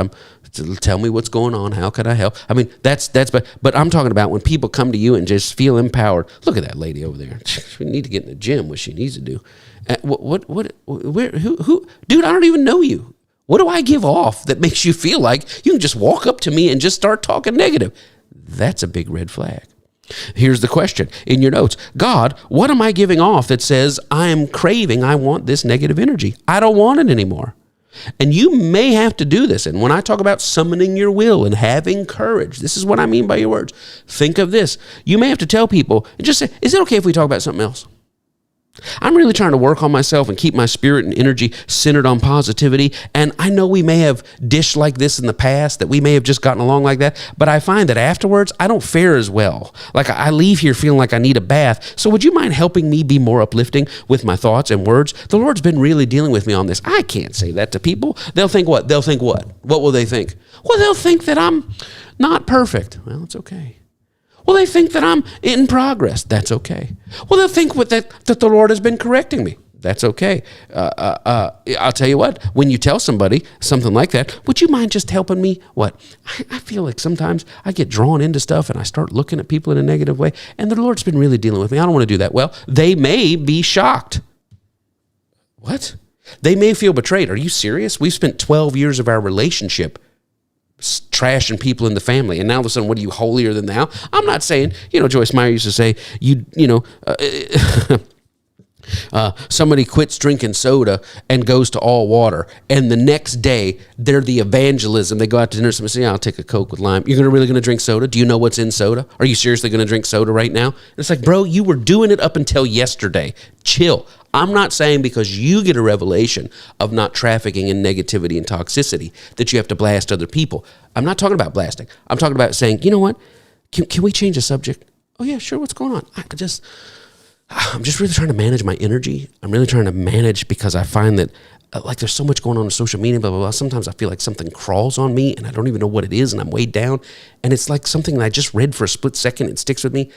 Tell me what's going on. How could I help? I mean, but I'm talking about when people come to you and just feel empowered. Look at that lady over there. She need to get in the gym, what she needs to do. Who, dude, I don't even know you. What do I give off that makes you feel like you can just walk up to me and just start talking negative? That's a big red flag. Here's the question in your notes. God, what am I giving off that says I want this negative energy? I don't want it anymore. And you may have to do this. And when I talk about summoning your will and having courage, this is what I mean by your words. Think of this. You may have to tell people, and just say, is it okay if we talk about something else? I'm really trying to work on myself and keep my spirit and energy centered on positivity. And I know we may have dished like this in the past, that we may have just gotten along like that. But I find that afterwards, I don't fare as well. Like I leave here feeling like I need a bath. So would you mind helping me be more uplifting with my thoughts and words? The Lord's been really dealing with me on this. I can't say that to people. They'll think what? What will they think? Well, they'll think that I'm not perfect. Well, it's okay. Well, they think that I'm in progress. That's okay. Well, they'll think that the Lord has been correcting me. That's okay. I'll tell you what, when you tell somebody something like that, would you mind just helping me? What? I feel like sometimes I get drawn into stuff and I start looking at people in a negative way, and the Lord's been really dealing with me. I don't want to do that. Well, they may be shocked. What? They may feel betrayed. Are you serious? We've spent 12 years of our relationship trashing people in the family, and now all of a sudden, what are you, holier than thou? I'm not saying, Joyce Meyer used to say, somebody quits drinking soda and goes to all water, and the next day they're the evangelism. They go out to dinner, somebody say, I'll take a Coke with lime. You're really going to drink soda? Do you know what's in soda? Are you seriously going to drink soda right now? And it's like, bro, you were doing it up until yesterday. Chill. I'm not saying because you get a revelation of not trafficking in negativity and toxicity that you have to blast other people. I'm not talking about blasting. I'm talking about saying, you know what? Can we change the subject? Oh yeah, sure. What's going on? I'm just really trying to manage my energy. I'm really trying to manage because I find that like there's so much going on social media, blah, blah, blah. Sometimes I feel like something crawls on me and I don't even know what it is and I'm weighed down. And it's like something that I just read for a split second. It sticks with me.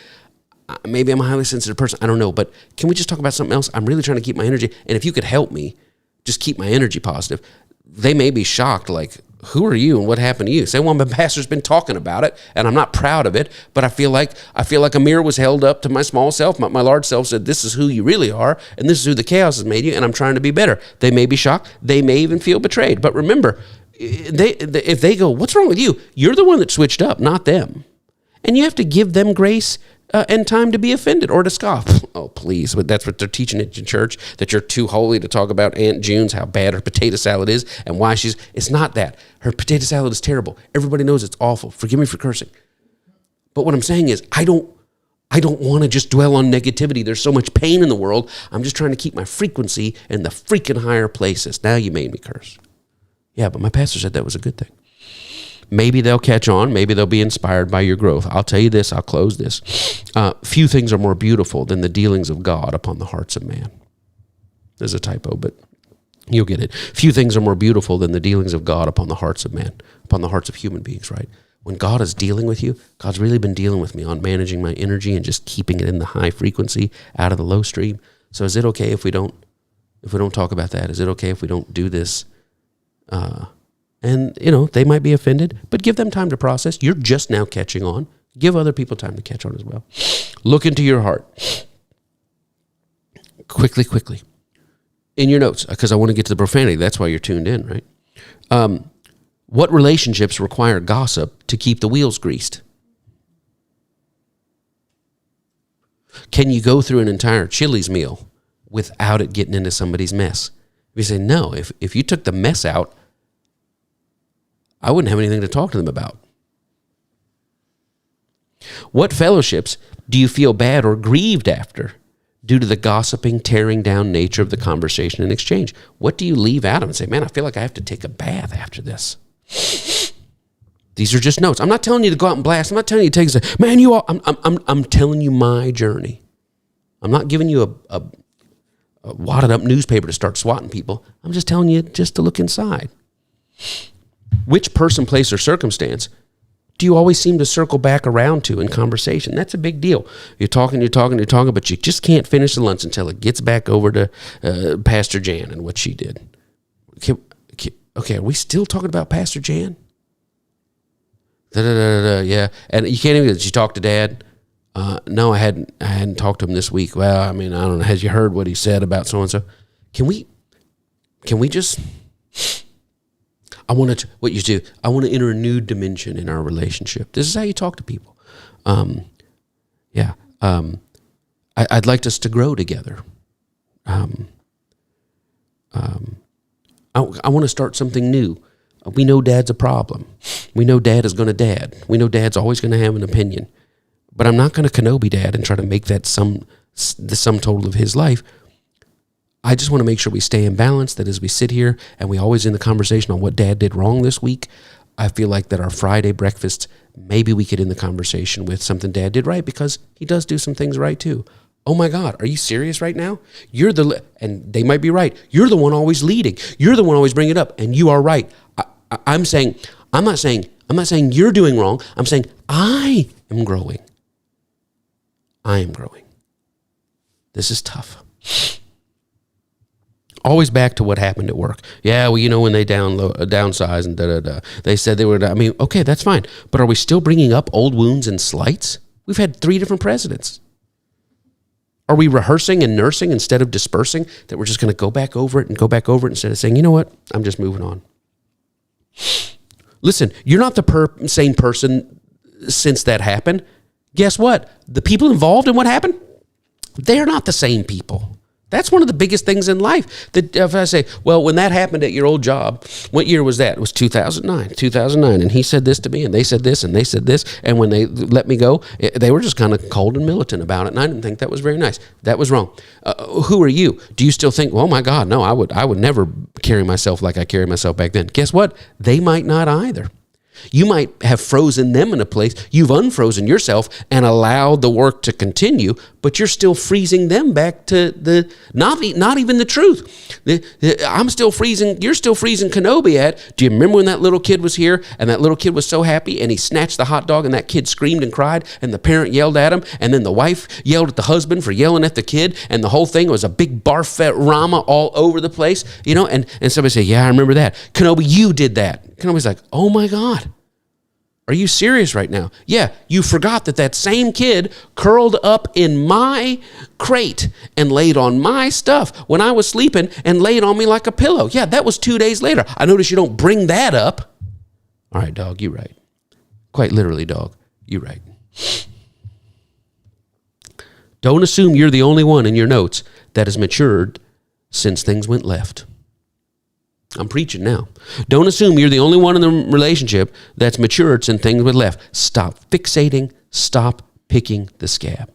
Maybe I'm a highly sensitive person. I don't know. But can we just talk about something else? I'm really trying to keep my energy. And if you could help me just keep my energy positive, they may be shocked. Like, who are you and what happened to you? Say, well, my pastor's been talking about it and I'm not proud of it, but I feel like a mirror was held up to my small self. My large self said, this is who you really are. And this is who the chaos has made you. And I'm trying to be better. They may be shocked. They may even feel betrayed. But remember, if they go, what's wrong with you? You're the one that switched up, not them. And you have to give them grace and time to be offended or to scoff. Oh, please. But that's what they're teaching it in church, that you're too holy to talk about Aunt June's, how bad her potato salad is and why it's not that. Her potato salad is terrible. Everybody knows it's awful. Forgive me for cursing. But what I'm saying is I don't want to just dwell on negativity. There's so much pain in the world. I'm just trying to keep my frequency in the freaking higher places. Now you made me curse. Yeah, but my pastor said that was a good thing. Maybe they'll catch on. Maybe they'll be inspired by your growth. I'll tell you this. I'll close this. Few things are more beautiful than the dealings of God upon the hearts of man. There's a typo, but you'll get it. Few things are more beautiful than the dealings of God upon the hearts of man, upon the hearts of human beings, right? When God is dealing with you, God's really been dealing with me on managing my energy and just keeping it in the high frequency out of the low stream. So is it okay if we don't talk about that? Is it okay if we don't do this? And, they might be offended, but give them time to process. You're just now catching on. Give other people time to catch on as well. Look into your heart. Quickly. In your notes, because I want to get to the profanity. That's why you're tuned in, right? What relationships require gossip to keep the wheels greased? Can you go through an entire Chili's meal without it getting into somebody's mess? If you say, no, if you took the mess out, I wouldn't have anything to talk to them about. What fellowships do you feel bad or grieved after due to the gossiping, tearing down nature of the conversation and exchange? What do you leave out of and say, man, I feel like I have to take a bath after this? These are just notes. I'm not telling you to go out and blast. I'm not telling you to take a, man, you all, I'm telling you my journey. I'm not giving you a wadded up newspaper to start swatting people. I'm just telling you just to look inside. Which person, place, or circumstance do you always seem to circle back around to in conversation? That's a big deal. You're talking, but you just can't finish the lunch until it gets back over to Pastor Jan and what she did. Okay, are we still talking about Pastor Jan? Yeah, and you can't even. Did you talk to Dad? No, I hadn't talked to him this week. Well, I mean, I don't know. Has you heard what he said about so and so? Can we just? I want to. What you do? I want to enter a new dimension in our relationship. This is how you talk to people. I'd like us to grow together. I want to start something new. We know Dad's a problem. We know Dad is going to Dad. We know Dad's always going to have an opinion. But I'm not going to Kenobi Dad and try to make that the sum total of his life. I just want to make sure we stay in balance, that as we sit here and we always in the conversation on what Dad did wrong this week, I feel like that our Friday breakfast, maybe we could end the conversation with something Dad did right, because he does do some things right too. Oh my God, are you serious right now? And they might be right. You're the one always leading. You're the one always bringing it up, and you are right. I'm not saying you're doing wrong. I'm saying I am growing. I am growing. This is tough. Always back to what happened at work. Yeah, well, when they downsize and they said they were, okay, that's fine. But are we still bringing up old wounds and slights? We've had 3 different presidents. Are we rehearsing and nursing instead of dispersing, that we're just going to go back over it instead of saying, you know what, I'm just moving on? Listen, you're not the same person since that happened. Guess what? The people involved in what happened, they're not the same people. That's one of the biggest things in life. That if I say, well, when that happened at your old job, what year was that? It was 2009. And he said this to me, and they said this, and they said this. And when they let me go, they were just kind of cold and militant about it. And I didn't think that was very nice. That was wrong. Who are you? Do you still think, oh my God, no, I would never carry myself like I carried myself back then? Guess what? They might not either. You might have frozen them in a place. You've unfrozen yourself and allowed the work to continue, but you're still freezing them back to not even the truth. I'm still freezing. You're still freezing Kenobi at. Do you remember when that little kid was here and that little kid was so happy and he snatched the hot dog and that kid screamed and cried and the parent yelled at him and then the wife yelled at the husband for yelling at the kid and the whole thing was a big barf-rama all over the place, and somebody say, yeah, I remember that. Kenobi, you did that. Kenobi's like, oh my God. Are you serious right now? Yeah, you forgot that same kid curled up in my crate and laid on my stuff when I was sleeping and laid on me like a pillow. Yeah, that was 2 days later. I notice you don't bring that up. All right, dog, you're right. Quite literally, dog, you're right. Don't assume you're the only one in your notes that has matured since things went left. I'm preaching now. Don't assume you're the only one in the relationship that's matured since things went left. Stop fixating. Stop picking the scab.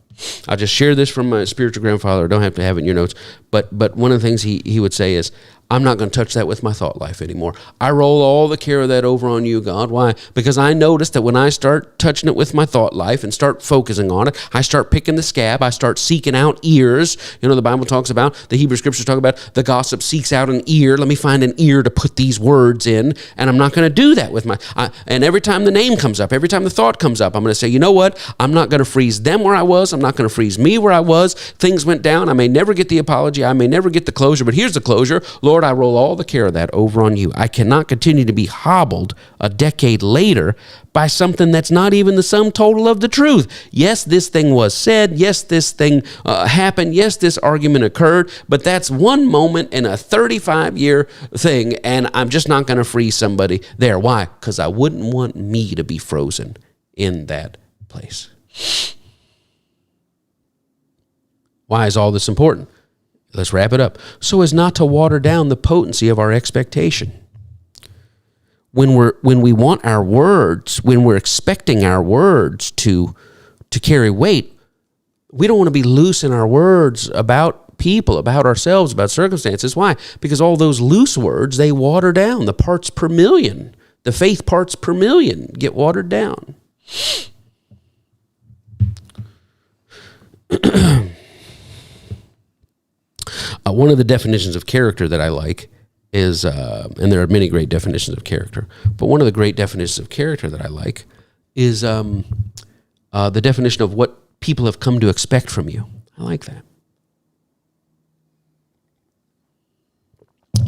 I'll just share this from my spiritual grandfather. I don't have to have it in your notes. But one of the things he would say is, I'm not going to touch that with my thought life anymore. I roll all the care of that over on you, God. Why? Because I notice that when I start touching it with my thought life and start focusing on it, I start picking the scab. I start seeking out ears. The Bible talks about, the Hebrew scriptures talk about, the gossip seeks out an ear. Let me find an ear to put these words in. And I'm not going to do that with and every time the name comes up, every time the thought comes up, I'm going to say, you know what? I'm not going to freeze them where I was. I'm not going to freeze me where I was. Things went down. I may never get the apology. I may never get the closure, but here's the closure. Lord, Lord, I roll all the care of that over on you. I cannot continue to be hobbled a decade later by something that's not even the sum total of the truth. Yes, this thing was said. Yes, this thing happened. Yes, this argument occurred, but that's one moment in a 35-year thing, and I'm just not going to free somebody there. Why? Because I wouldn't want me to be frozen in that place. Why is all this important? Let's wrap it up. So as not to water down the potency of our expectation. When we want our words, when we're expecting our words to carry weight, we don't want to be loose in our words about people, about ourselves, about circumstances. Why? Because all those loose words, they water down the parts per million. The faith parts per million get watered down. One of the definitions of character that I like is, and there are many great definitions of character, but one of the great definitions of character that I like is the definition of what people have come to expect from you. I like that.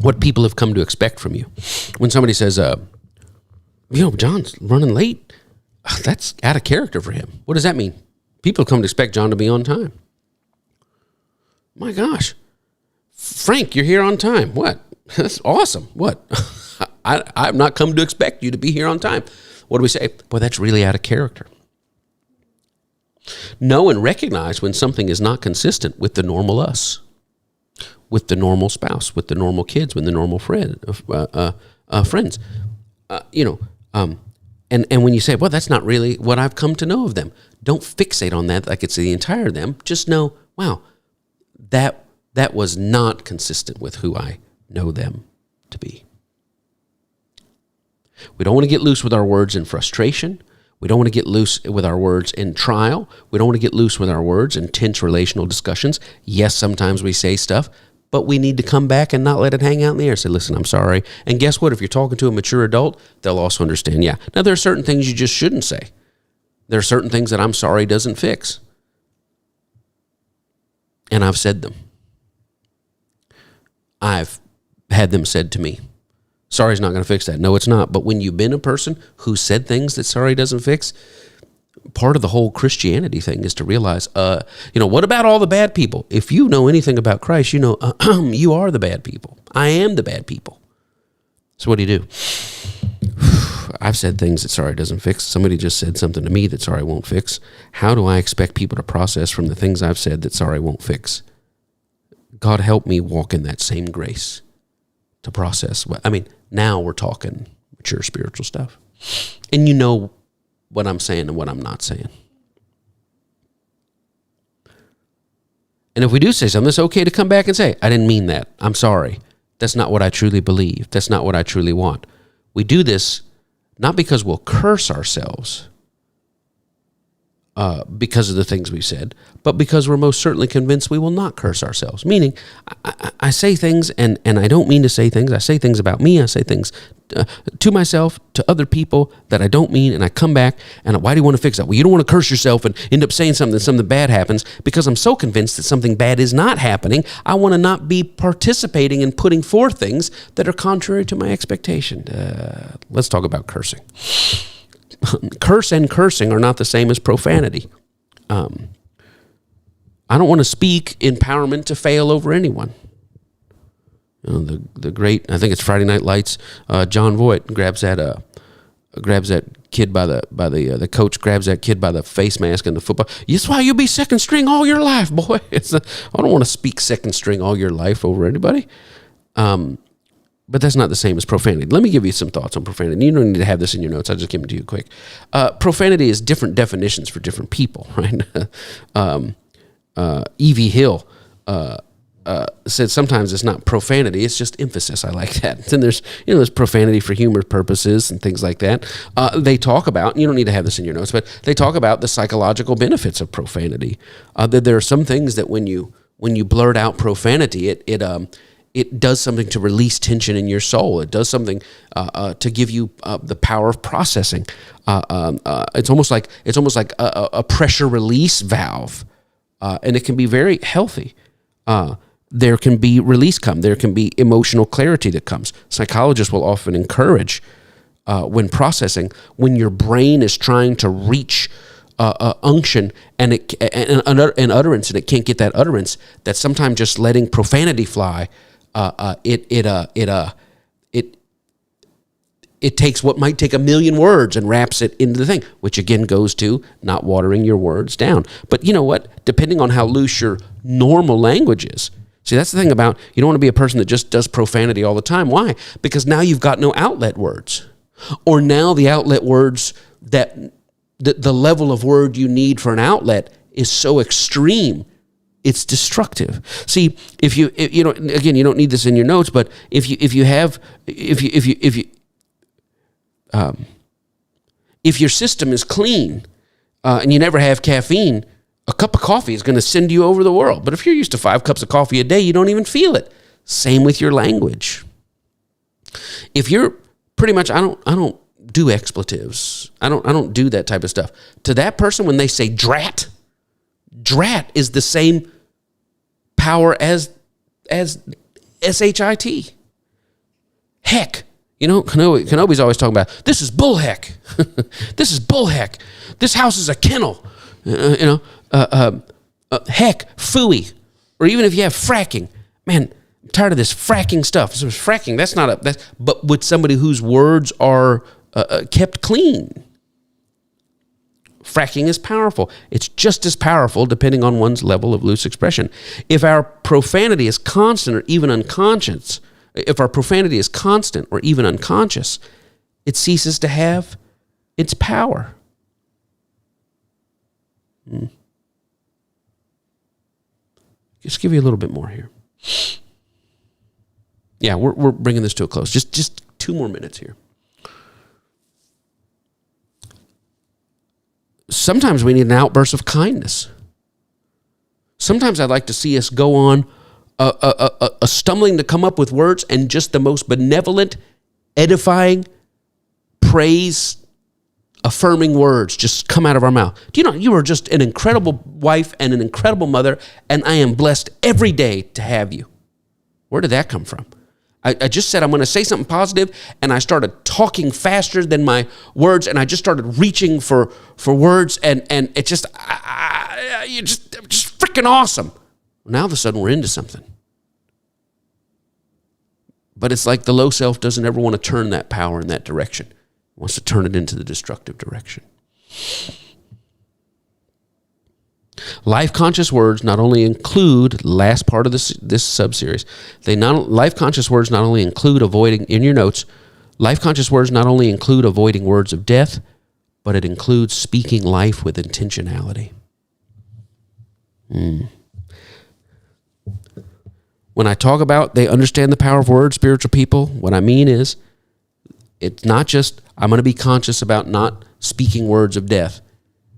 What people have come to expect from you. When somebody says, John's running late, that's out of character for him. What does that mean? People come to expect John to be on time. My gosh. Frank, you're here on time. What? That's awesome. What? I've not come to expect you to be here on time. What do we say? Boy, that's really out of character. Know and recognize when something is not consistent with the normal us, with the normal spouse, with the normal kids, with the normal friends. And when you say, well, that's not really what I've come to know of them. Don't fixate on that like it's the entire them. Just know, wow, that was not consistent with who I know them to be. We don't want to get loose with our words in frustration. We don't want to get loose with our words in trial. We don't want to get loose with our words in tense relational discussions. Yes, sometimes we say stuff, but we need to come back and not let it hang out in the air. Say, listen, I'm sorry. And guess what? If you're talking to a mature adult, they'll also understand, yeah. Now, there are certain things you just shouldn't say. There are certain things that I'm sorry doesn't fix. And I've said them. I've had them said to me. Sorry's not going to fix that. No, it's not. But when you've been a person who said things that sorry doesn't fix, part of the whole Christianity thing is to realize, what about all the bad people? If you know anything about Christ, you know, you are the bad people. I am the bad people. So what do? I've said things that sorry doesn't fix. Somebody just said something to me that sorry won't fix. How do I expect people to process from the things I've said that sorry won't fix? God help me walk in that same grace to process. Now we're talking mature spiritual stuff. And you know what I'm saying and what I'm not saying. And if we do say something, it's okay to come back and say, I didn't mean that. I'm sorry. That's not what I truly believe. That's not what I truly want. We do this not because we'll curse ourselves because of the things we said, but because we're most certainly convinced we will not curse ourselves. Meaning, I say things and I don't mean to say things. I say things about me. I say things to myself, to other people that I don't mean, and I come back, and why do you want to fix that? Well, you don't want to curse yourself and end up saying something bad happens, because I'm so convinced that something bad is not happening. I want to not be participating in putting forth things that are contrary to my expectation. Let's talk about cursing. Curse and cursing are not the same as profanity. I don't want to speak empowerment to fail over anyone. The great, I think it's Friday Night Lights, John Voight grabs that kid by the coach grabs that kid by the face mask and the football. That's why you'll be second string all your life, boy. I don't want to speak second string all your life over anybody. But that's not the same as profanity. Let me give you some thoughts on profanity. You don't need to have this in your notes. I'll just give them to you quick. Profanity is different definitions for different people, right? E.V. Hill said sometimes it's not profanity, it's just emphasis. I like that. Then there's profanity for humor purposes and things like that. They talk about, you don't need to have this in your notes, but they talk about the psychological benefits of profanity. That there are some things that when you blurt out profanity, it does something to release tension in your soul. It does something to give you the power of processing. It's almost like a pressure release valve, and it can be very healthy. there can be release come. There can be emotional clarity that comes. Psychologists will often encourage when processing, when your brain is trying to reach unction and utterance, and it can't get that utterance, that sometimes just letting profanity fly, it takes what might take 1,000,000 words and wraps it into the thing, which again goes to not watering your words down. But you know what? Depending on how loose your normal language is. See, that's the thing about, you don't want to be a person that just does profanity all the time. Why? Because now you've got no outlet words. Or now the outlet words, that the level of word you need for an outlet is so extreme, it's destructive. See, if you know, again, you don't need this in your notes, but if your system is clean and you never have caffeine, a cup of coffee is going to send you over the world. But if you're used to 5 cups of coffee a day, you don't even feel it. Same with your language. If you're pretty much, I don't do expletives. I don't do that type of stuff. To that person, when they say drat is the same power as shit. Heck. You know, Kenobi's always talking about, this is bullheck. This is bullheck. This house is a kennel. Heck, phooey. Or even if you have fracking. Man, I'm tired of this fracking stuff. So fracking, but with somebody whose words are kept clean. Fracking is powerful. It's just as powerful depending on one's level of loose expression. If our profanity is constant or even unconscious, it ceases to have its power. Just give you a little bit more here. Yeah, we're bringing this to a close. Just 2 more minutes here. Sometimes we need an outburst of kindness. Sometimes I'd like to see us go on a stumbling to come up with words and just the most benevolent, edifying, praise, affirming words just come out of our mouth. Do you know, you are just an incredible wife and an incredible mother, and I am blessed every day to have you. Where did that come from? I just said I'm going to say something positive, and I started talking faster than my words, and I just started reaching for words, and it just, you're just freaking awesome. Now all of a sudden we're into something. But it's like the low self doesn't ever want to turn that power in that direction. It wants to turn it into the destructive direction. Life-conscious words not only include, last part of this sub-series, life-conscious words not only include avoiding, in your notes, life-conscious words not only include avoiding words of death, but it includes speaking life with intentionality. When I talk about they understand the power of words, spiritual people, what I mean is it's not just I'm going to be conscious about not speaking words of death.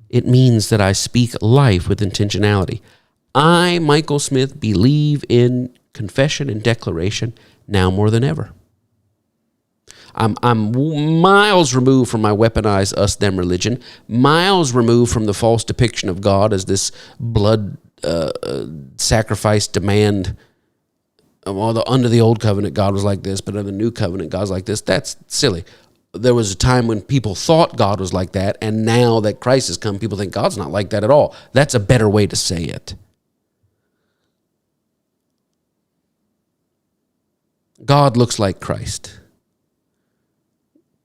It means that I speak life with intentionality. I, Michael Smith, believe in confession and declaration now more than ever. I'm miles removed from my weaponized us-them religion, miles removed from the false depiction of God as this blood sacrifice demand. Under the old covenant, God was like this, but under the new covenant, God's like this. That's silly. There was a time when people thought God was like that, and now that Christ has come, people think God's not like that at all. That's a better way to say it. God looks like Christ.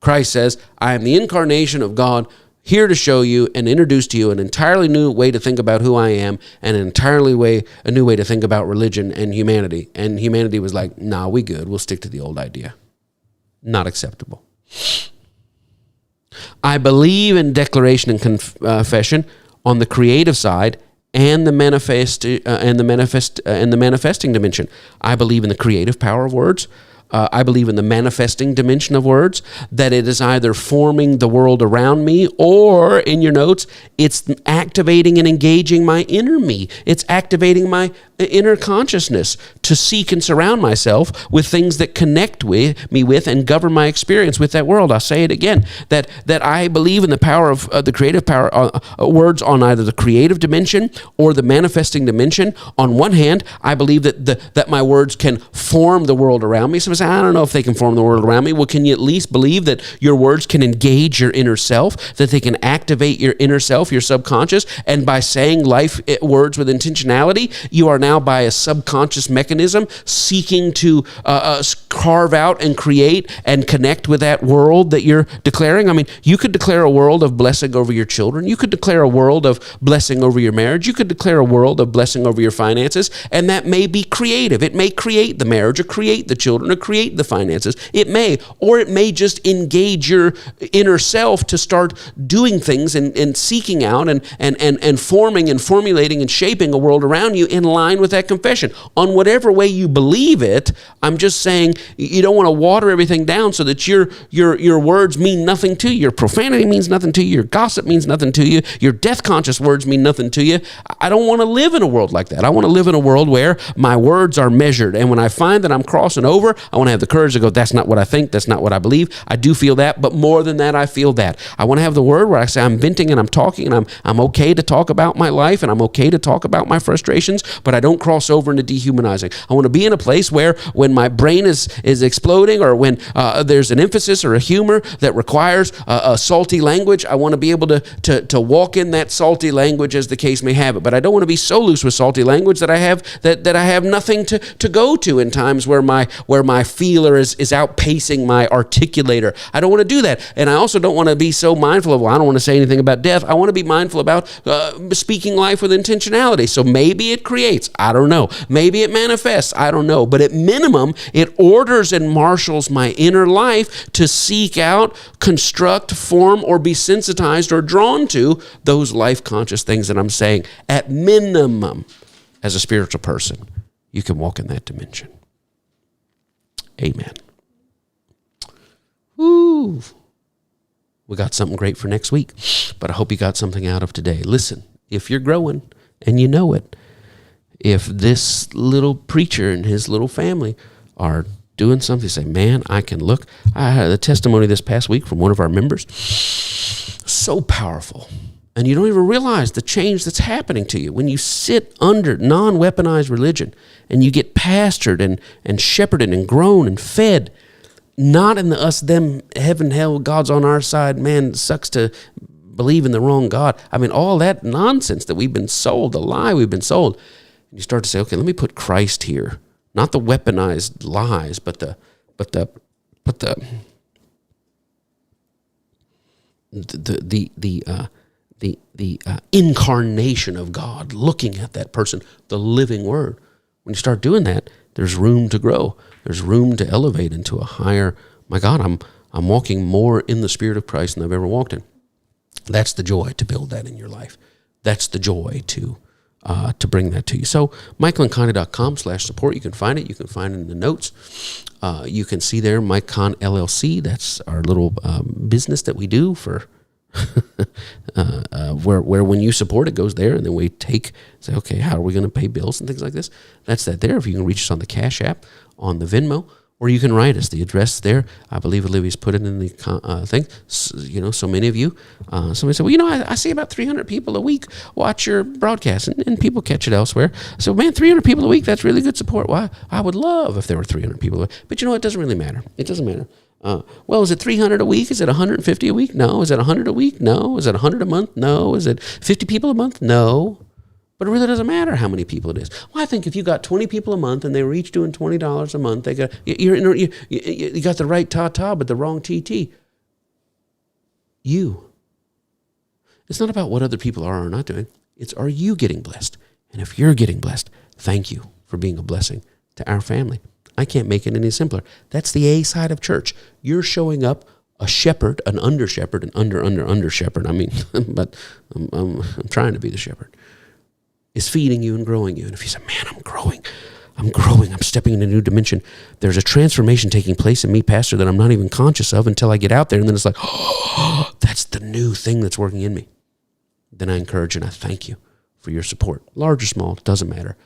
Christ says, I am the incarnation of God, here to show you and introduce to you an entirely new way to think about who I am, and a new way to think about religion and humanity. And humanity was like, nah, we good. We'll stick to the old idea. Not acceptable. I believe in declaration and confession on the creative side and the manifesting dimension. I believe in the creative power of words. I believe in the manifesting dimension of words, that it is either forming the world around me, or in your notes, it's activating and engaging my inner me. It's activating my inner consciousness to seek and surround myself with things that connect me with and govern my experience with that world. I'll say it again, that I believe in the power of the creative power, words on either the creative dimension or the manifesting dimension. On one hand, I believe that my words can form the world around me. Some say, I don't know if they can form the world around me. Well, can you at least believe that your words can engage your inner self, that they can activate your inner self, your subconscious, and by saying life words with intentionality, you are now by a subconscious mechanism seeking to carve out and create and connect with that world that you're declaring. I mean, you could declare a world of blessing over your children. You could declare a world of blessing over your marriage. You could declare a world of blessing over your finances, and that may be creative. It may create the marriage or create the children or create the finances. It may, or it may just engage your inner self to start doing things and seeking out and forming and formulating and shaping a world around you in line with that confession. On whatever way you believe it, I'm just saying you don't want to water everything down so that your words mean nothing to you. Your profanity means nothing to you. Your gossip means nothing to you. Your death-conscious words mean nothing to you. I don't want to live in a world like that. I want to live in a world where my words are measured. And when I find that I'm crossing over, I want to have the courage to go, that's not what I think. That's not what I believe. I do feel that, but more than that, I feel that. I want to have the word where I say I'm venting and I'm talking and I'm okay to talk about my life and I'm okay to talk about my frustrations, but I don't cross over into dehumanizing. I want to be in a place where when my brain is exploding or when there's an emphasis or a humor that requires a salty language, I want to be able to walk in that salty language as the case may have it. But I don't want to be so loose with salty language that I have nothing to go to in times where my feeler is outpacing my articulator. I don't want to do that. And I also don't want to be so mindful of, well, I don't want to say anything about death. I want to be mindful about speaking life with intentionality. So maybe it creates, I don't know. Maybe it manifests, I don't know. But at minimum, it orders and marshals my inner life to seek out, construct, form, or be sensitized or drawn to those life-conscious things that I'm saying. At minimum, as a spiritual person, you can walk in that dimension. Amen. Woo. We got something great for next week, but I hope you got something out of today. Listen, if you're growing and you know it, if this little preacher and his little family are doing something, say, man, I can look. I had a testimony this past week from one of our members. So powerful. And you don't even realize the change that's happening to you when you sit under non-weaponized religion and you get pastored and shepherded and grown and fed. Not in the us, them, heaven, hell, God's on our side, man, sucks to believe in the wrong God. I mean, all that nonsense that we've been sold, the lie we've been sold. And you start to say, okay, let me put Christ here. Not the weaponized lies, but the incarnation of God, looking at that person, the living word. When you start doing that, there's room to grow. There's room to elevate into a higher, my God, I'm walking more in the Spirit of Christ than I've ever walked in. That's the joy to build that in your life. That's the joy to bring that to you. So michaelandconnie.com/support. You can find it. You can find it in the notes. You can see there Mike Con LLC. That's our little business that we do for where when you support, it goes there, and then we say, okay, how are we going to pay bills and things like this? That's that there. If you can reach us on the Cash App, on the Venmo, or you can write us. The address there, I believe Olivia's put it in the thing. So many of you, somebody said, well, I see about 300 people a week watch your broadcast, and people catch it elsewhere. So, man, 300 people a week, that's really good support. Well, I would love if there were 300 people a week. But it doesn't really matter. It doesn't matter. Well, is it 300 a week? Is it 150 a week? No. Is it 100 a week? No. Is it 100 a month? No. Is it 50 people a month? No. But it really doesn't matter how many people it is. Well, I think if you got 20 people a month and they were each doing $20 a month, you got the right ta-ta but the wrong TT. You. It's not about what other people are or not doing. It's, are you getting blessed? And if you're getting blessed, thank you for being a blessing to our family. I can't make it any simpler. That's the A side of church. You're showing up a shepherd, an under shepherd, an under shepherd. I mean, but I'm trying to be the shepherd. Is feeding you and growing you. And if you say, man, I'm growing, I'm stepping into a new dimension. There's a transformation taking place in me, Pastor, that I'm not even conscious of until I get out there. And then it's like, oh, that's the new thing that's working in me. Then I encourage and I thank you for your support. Large or small, doesn't matter.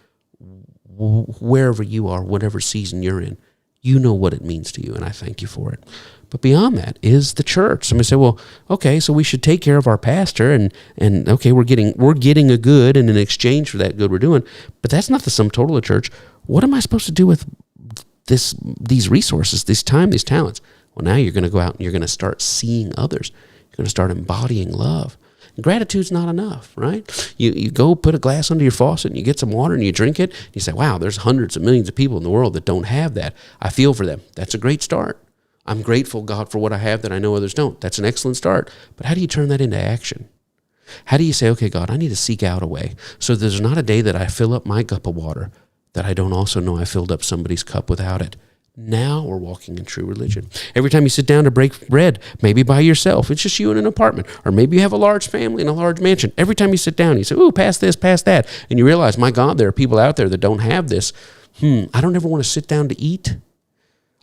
wherever you are, whatever season you're in. You know what it means to you, and I thank you for it. But beyond that is the church. Somebody say, well, okay, so we should take care of our pastor, and okay, we're getting a good, and in exchange for that good we're doing. But that's not the sum total of church. What am I supposed to do with these resources, this time, these talents? Well, now you're going to go out and you're going to start seeing others. You're going to start embodying love. Gratitude's not enough, right? You go put a glass under your faucet and you get some water and you drink it. And you say, wow, there's hundreds of millions of people in the world that don't have that. I feel for them. That's a great start. I'm grateful, God, for what I have that I know others don't. That's an excellent start. But how do you turn that into action? How do you say, okay, God, I need to seek out a way so there's not a day that I fill up my cup of water that I don't also know I filled up somebody's cup without it. Now we're walking in true religion. Every time you sit down to break bread, maybe by yourself, it's just you in an apartment, or maybe you have a large family in a large mansion. Every time you sit down, you say, ooh, pass this, pass that. And you realize, my God, there are people out there that don't have this. I don't ever want to sit down to eat.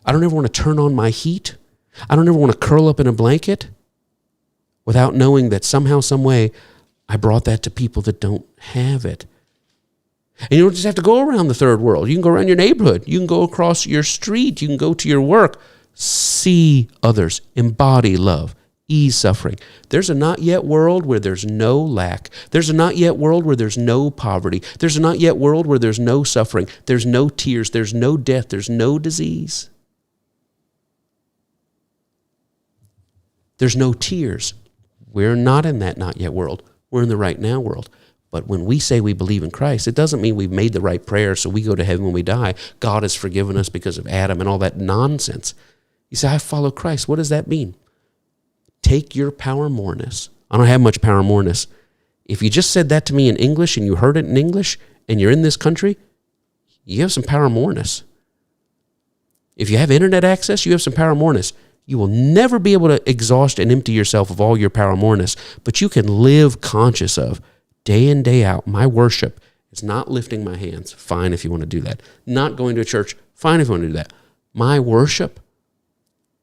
I don't ever want to turn on my heat. I don't ever want to curl up in a blanket without knowing that somehow, some way, I brought that to people that don't have it. And you don't just have to go around the third world. You can go around your neighborhood. You can go across your street. You can go to your work. See others. Embody love. Ease suffering. There's a not yet world where there's no lack. There's a not yet world where there's no poverty. There's a not yet world where there's no suffering. There's no tears. There's no death. There's no disease. There's no tears. We're not in that not yet world. We're in the right now world. But when we say we believe in Christ, it doesn't mean we've made the right prayer so we go to heaven when we die. God has forgiven us because of Adam and all that nonsense. You say, I follow Christ. What does that mean? Take your power moreness. I don't have much power moreness. If you just said that to me in English and you heard it in English and you're in this country, you have some power moreness. If you have internet access, you have some power moreness. You will never be able to exhaust and empty yourself of all your power moreness, but you can live conscious of day in, day out, my worship is not lifting my hands. Fine if you want to do that. Not going to a church. Fine if you want to do that. My worship,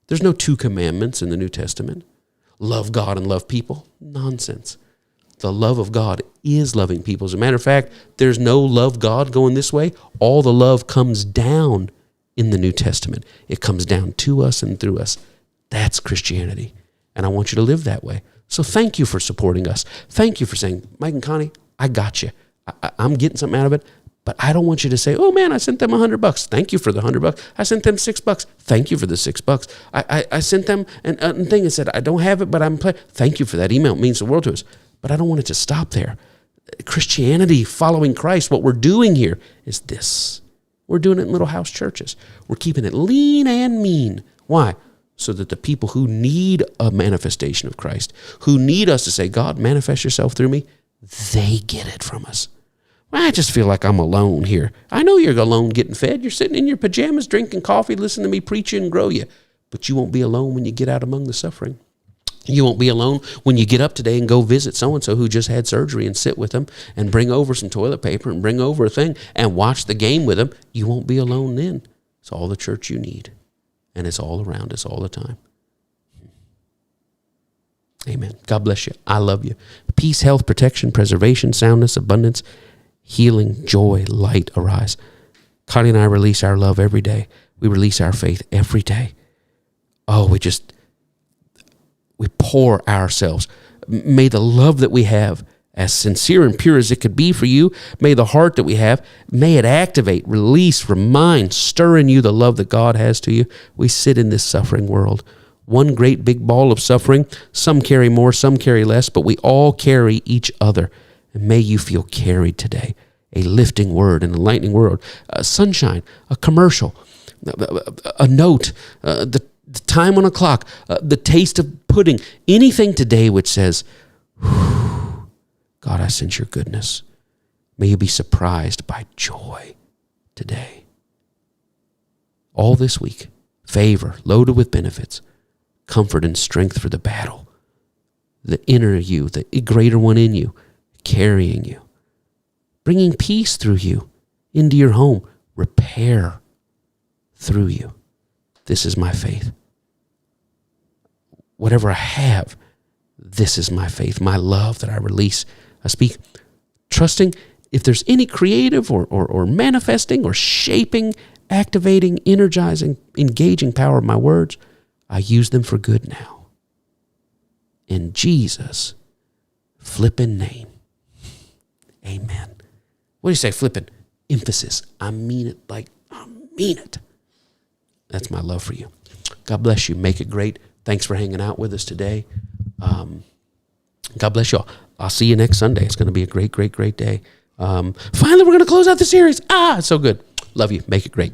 there's no 2 commandments in the New Testament. Love God and love people. Nonsense. The love of God is loving people. As a matter of fact, there's no love God going this way. All the love comes down in the New Testament. It comes down to us and through us. That's Christianity. And I want you to live that way. So thank you for supporting us. Thank you for saying, Mike and Connie, I got you. I'm getting something out of it, but I don't want you to say, oh man, I sent them $100. Thank you for the $100. I sent them $6. Thank you for the $6. I sent them a thing and said, I don't have it, but I'm playing. Thank you for that email. It means the world to us. But I don't want it to stop there. Christianity, following Christ, what we're doing here is this. We're doing it in little house churches. We're keeping it lean and mean. Why? So that the people who need a manifestation of Christ, who need us to say, God, manifest yourself through me, they get it from us. Well, I just feel like I'm alone here. I know you're alone getting fed. You're sitting in your pajamas, drinking coffee, listening to me preach and grow you. But you won't be alone when you get out among the suffering. You won't be alone when you get up today and go visit so-and-so who just had surgery and sit with them and bring over some toilet paper and bring over a thing and watch the game with them. You won't be alone then. It's all the church you need. And it's all around us all the time. Amen. God bless you. I love you. Peace, health, protection, preservation, soundness, abundance, healing, joy, light arise. Connie and I release our love every day. We release our faith every day. Oh, we pour ourselves. May the love that we have, as sincere and pure as it could be for you, may the heart that we have, may it activate, release, remind, stir in you the love that God has to you. We sit in this suffering world. One great big ball of suffering. Some carry more, some carry less, but we all carry each other. And may you feel carried today. A lifting word and a lightning word. Sunshine, a commercial, a note, the time on a clock, the taste of pudding, anything today which says, God, I sense your goodness. May you be surprised by joy today. All this week, favor loaded with benefits, comfort and strength for the battle. The inner you, the greater one in you, carrying you, bringing peace through you into your home, repair through you. This is my faith. Whatever I have, this is my faith, my love that I release. I speak trusting if there's any creative or manifesting or shaping, activating, energizing, engaging power of my words, I use them for good now. In Jesus' flippin' name. Amen. What do you say, flippin'? Emphasis. I mean it like I mean it. That's my love for you. God bless you. Make it great. Thanks for hanging out with us today. God bless you all. I'll see you next Sunday. It's going to be a great, great, great day. Finally, we're going to close out the series. It's so good. Love you. Make it great.